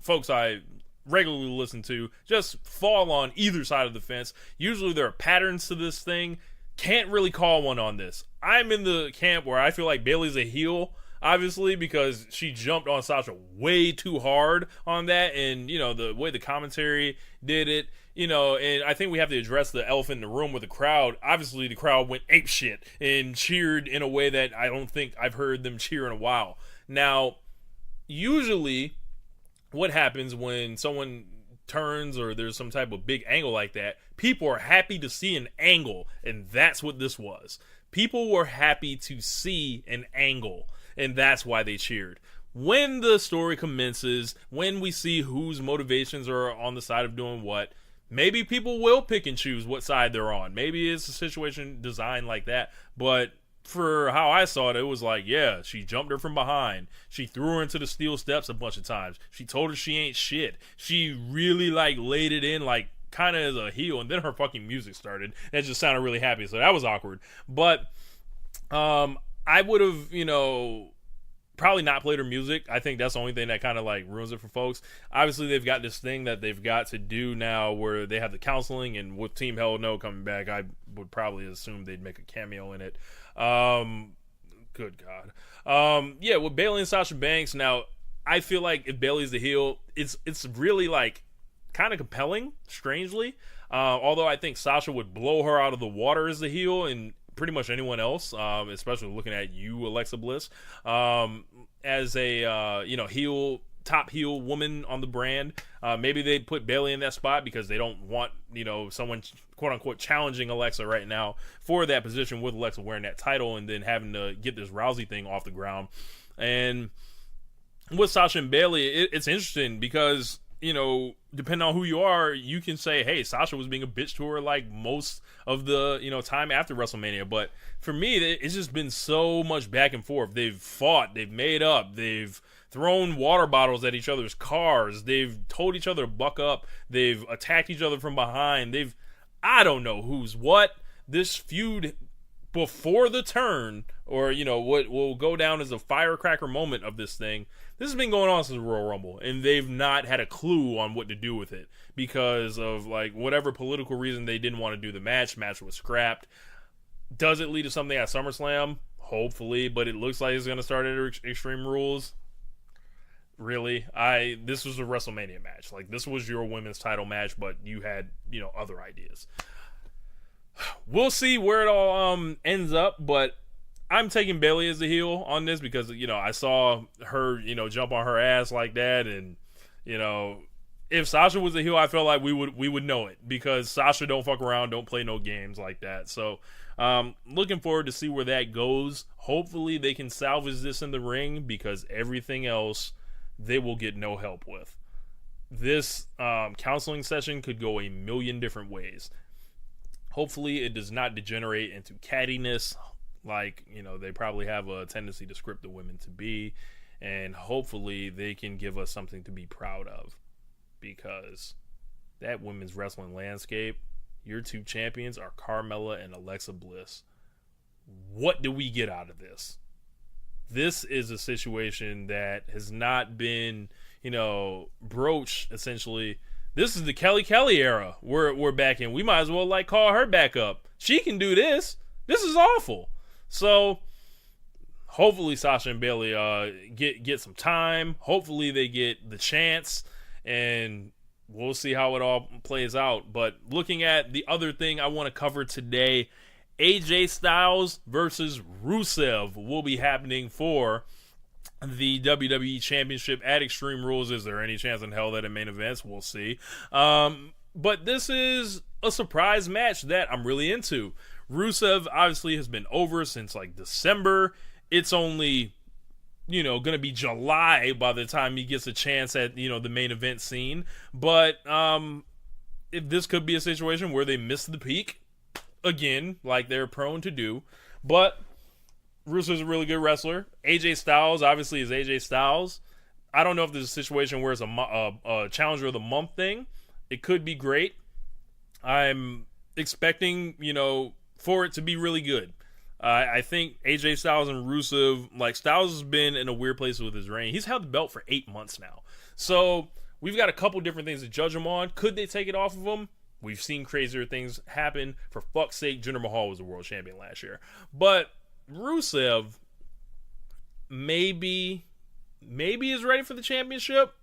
folks I regularly listen to just fall on either side of the fence. Usually there are patterns to this thing. Can't really call one on this. I'm in the camp where I feel like Bayley's a heel, obviously, because she jumped on Sasha way too hard on that, and the way the commentary did it, and I think we have to address the elephant in the room with the crowd. Obviously the crowd went apeshit and cheered in a way that I don't think I've heard them cheer in a while. Now, usually what happens when someone turns or there's some type of big angle like that, people are happy to see an angle, and that's what this was. People were happy to see an angle, and that's why they cheered. When the story commences, when we see whose motivations are on the side of doing what, maybe people will pick and choose what side they're on. Maybe it's a situation designed like that, but for how I saw it, it was like, yeah, she jumped her from behind. She threw her into the steel steps a bunch of times. She told her she ain't shit. She really laid it in kind of as a heel, and then her fucking music started. That just sounded really happy, so that was awkward. But I would have, probably not played her music. I think that's the only thing that kind of ruins it for folks. Obviously, they've got this thing that they've got to do now where they have the counseling, and with Team Hell No coming back, I would probably assume they'd make a cameo in it. Good God. Yeah, with Bayley and Sasha Banks, now, I feel like if Bayley's the heel, it's really kind of compelling, strangely. Although I think Sasha would blow her out of the water as the heel, and pretty much anyone else, especially looking at you, Alexa Bliss, as a top heel woman on the brand. Maybe they'd put Bayley in that spot because they don't want someone quote unquote challenging Alexa right now for that position, with Alexa wearing that title and then having to get this Rousey thing off the ground. And with Sasha and Bayley, it's interesting because depending on who you are, you can say, hey, Sasha was being a bitch to her most of the, time after WrestleMania. But for me, it's just been so much back and forth. They've fought, they've made up, they've thrown water bottles at each other's cars, they've told each other to buck up, they've attacked each other from behind, I don't know who's what. This feud before the turn, or, what will go down as a firecracker moment of this thing, this has been going on since the Royal Rumble, and they've not had a clue on what to do with it because of, whatever political reason they didn't want to do the match. Match was scrapped. Does it lead to something at SummerSlam? Hopefully, but it looks like it's going to start at Extreme Rules. Really? This was a WrestleMania match. This was your women's title match, but you had, other ideas. We'll see where it all ends up, but I'm taking Bayley as the heel on this because, I saw her, jump on her ass like that, and, if Sasha was the heel, I felt like we would know it because Sasha don't fuck around, don't play no games like that. So, looking forward to see where that goes. Hopefully they can salvage this in the ring because everything else they will get no help with. This counseling session could go a million different ways. Hopefully it does not degenerate into cattiness they probably have a tendency to script the women to be, and hopefully they can give us something to be proud of because that women's wrestling landscape, your two champions are Carmella and Alexa Bliss. What do we get out of this? This is a situation that has not been, broached, essentially. This is the Kelly era we're back in. We might as well call her back up. She can do this. This is awful. So hopefully Sasha and Bayley get some time. Hopefully they get the chance, and we'll see how it all plays out. But looking at the other thing I want to cover today, AJ Styles versus Rusev will be happening for the WWE Championship at Extreme Rules. Is there any chance in hell that it main events? We'll see. But this is a surprise match that I'm really into. Rusev obviously has been over since December. It's only, going to be July by the time he gets a chance at, the main event scene. But if this could be a situation where they miss the peak again, like they're prone to do. But Rusev's a really good wrestler. AJ Styles obviously is AJ Styles. I don't know if there's a situation where it's a Challenger of the Month thing. It could be great. I'm expecting, for it to be really good. I think AJ Styles and Rusev, like Styles has been in a weird place with his reign. He's held the belt for 8 months now. So we've got a couple different things to judge him on. Could they take it off of him? We've seen crazier things happen. For fuck's sake, Jinder Mahal was a world champion last year. But Rusev maybe is ready for the championship.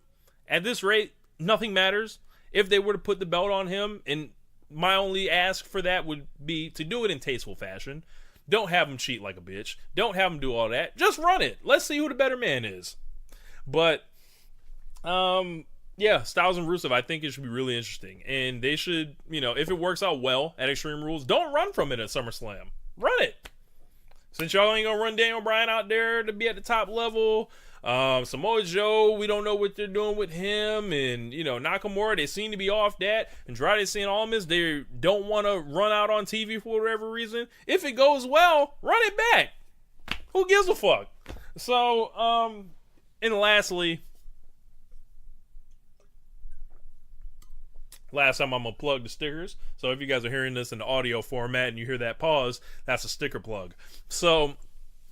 At this rate, nothing matters. If they were to put the belt on him, and my only ask for that would be to do it in tasteful fashion. Don't have him cheat like a bitch. Don't have him do all that. Just run it. Let's see who the better man is. But, yeah, Styles and Rusev, I think it should be really interesting. And they should, if it works out well at Extreme Rules, don't run from it at SummerSlam. Run it. Since y'all ain't gonna run Daniel Bryan out there to be at the top level, Samoa Joe, we don't know what they're doing with him, and Nakamura, they seem to be off that. Andrade St. Almas, they don't want to run out on TV for whatever reason. If it goes well, run it back. Who gives a fuck? So, and lastly, last time I'm gonna plug the stickers. So if you guys are hearing this in the audio format and you hear that pause, that's a sticker plug. So,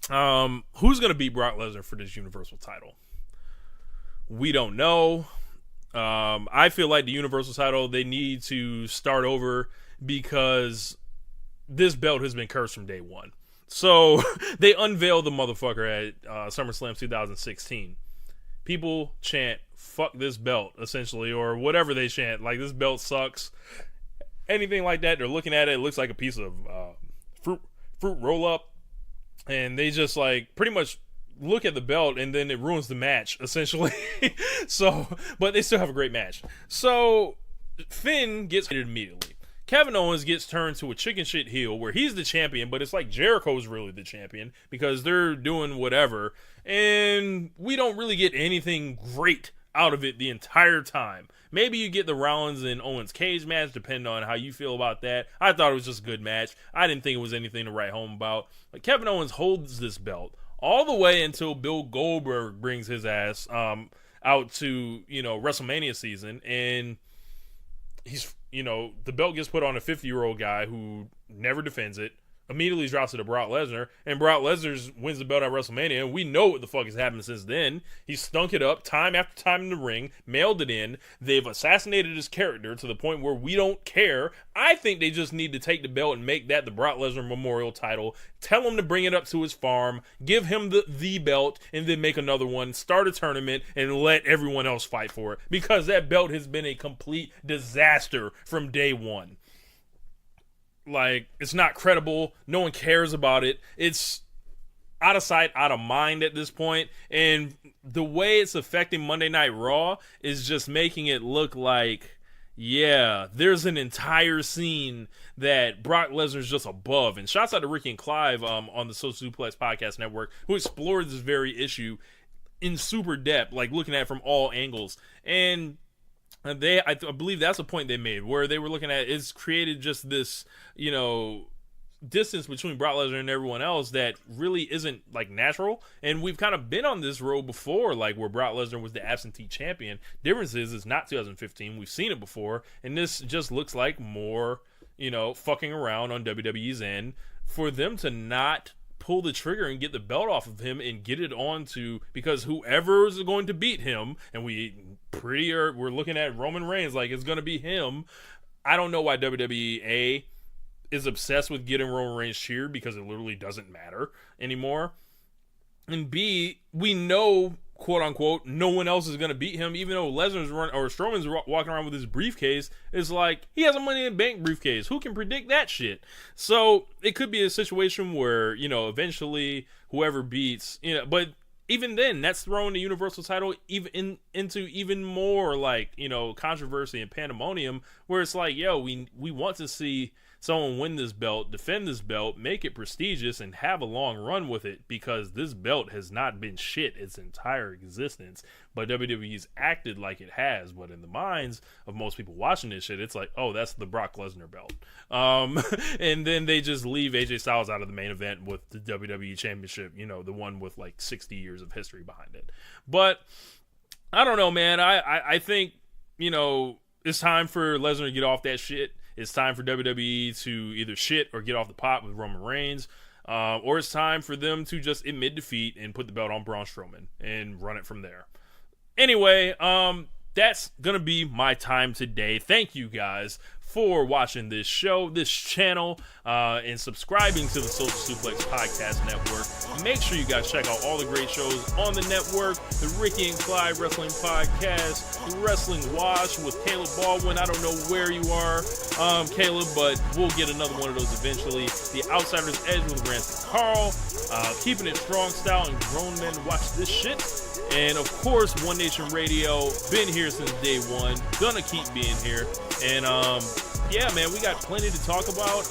who's gonna beat Brock Lesnar for this Universal title? We don't know. I feel like the Universal title, they need to start over because this belt has been cursed from day one. So they unveiled the motherfucker at SummerSlam 2016. People chant, fuck this belt, essentially, or whatever they chant. Like, this belt sucks. Anything like that, they're looking at it, it looks like a piece of fruit roll-up. And they just, like, pretty much look at the belt, and then it ruins the match, essentially. But they still have a great match. So, Finn gets hit immediately. Kevin Owens gets turned to a chicken shit heel where he's the champion, but it's like Jericho's really the champion because they're doing whatever. And we don't really get anything great out of it the entire time. Maybe you get the Rollins and Owens cage match, depending on how you feel about that. I thought it was just a good match. I didn't think it was anything to write home about. But Kevin Owens holds this belt all the way until Bill Goldberg brings his ass out to, WrestleMania season. And he's, the belt gets put on a 50-year-old guy who never defends it. Immediately drops it to Brock Lesnar, and Brock Lesnar wins the belt at WrestleMania, and we know what the fuck has happened since then. He stunk it up time after time in the ring, mailed it in. They've assassinated his character to the point where we don't care. I think they just need to take the belt and make that the Brock Lesnar Memorial title. Tell him to bring it up to his farm, give him the belt, and then make another one, start a tournament, and let everyone else fight for it. Because that belt has been a complete disaster from day one. Like, it's not credible. No one cares about it. It's out of sight, out of mind at this point. And the way it's affecting Monday Night Raw is just making it look like, yeah, there's an entire scene that Brock Lesnar's just above. And shouts out to Ricky and Clive on the Social Suplex Podcast Network, who explored this very issue in super depth, like looking at it from all angles. And I believe that's the point they made, where they were looking at it's created just this, distance between Brock Lesnar and everyone else that really isn't like natural. And we've kind of been on this road before, like where Brock Lesnar was the absentee champion. Difference is it's not 2015. We've seen it before, and this just looks like more, fucking around on WWE's end for them to not pull the trigger and get the belt off of him and get it on to, because whoever is going to beat him, and we're looking at Roman Reigns like it's going to be him. I don't know why WWE is obsessed with getting Roman Reigns cheered, because it literally doesn't matter anymore. And B, we know, quote unquote, no one else is going to beat him, even though Lesnar's Strowman's walking around with his briefcase. It's like, he has a Money in the Bank briefcase. Who can predict that shit? So it could be a situation where, eventually whoever beats, but even then, that's throwing the Universal title into even more like, controversy and pandemonium, where it's like, yo, we want to see someone win this belt, defend this belt, make it prestigious, and have a long run with it, because this belt has not been shit its entire existence. But WWE's acted like it has, but in the minds of most people watching this shit, it's like, oh, that's the Brock Lesnar belt. And then they just leave AJ Styles out of the main event with the WWE Championship, the one with like 60 years of history behind it. But I don't know, man. I think, it's time for Lesnar to get off that shit. It's time for WWE to either shit or get off the pot with Roman Reigns. or it's time for them to just admit defeat and put the belt on Braun Strowman and run it from there. Anyway, that's going to be my time today. Thank you guys for watching this show, this channel, and subscribing to the Social Suplex Podcast Network. Make sure you guys check out all the great shows on the network. The Ricky and Clyde Wrestling Podcast, the Wrestling Wash with Caleb Baldwin. I don't know where you are, Caleb, but we'll get another one of those eventually. The Outsider's Edge with Rance and Carl, Keepin It Strong Style and Grown Men Watch This Shit. And of course, One Nation Radio, been here since day one, gonna keep being here. And yeah, man, we got plenty to talk about.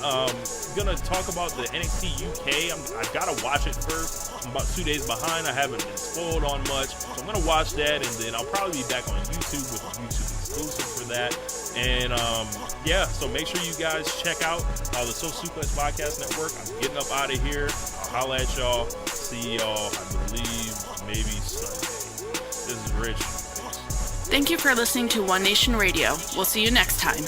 Gonna talk about the NXT UK. I gotta watch it first. I'm about 2 days behind. I haven't been spoiled on much, so I'm gonna watch that, and then I'll probably be back on YouTube with a YouTube exclusive for that. And yeah, so make sure you guys check out the Social Suplex Podcast Network. I'm getting up out of here. I'll holla at y'all. See y'all, I believe, maybe Sunday. This is Rich. Thank you for listening to One Nation Radio. We'll see you next time.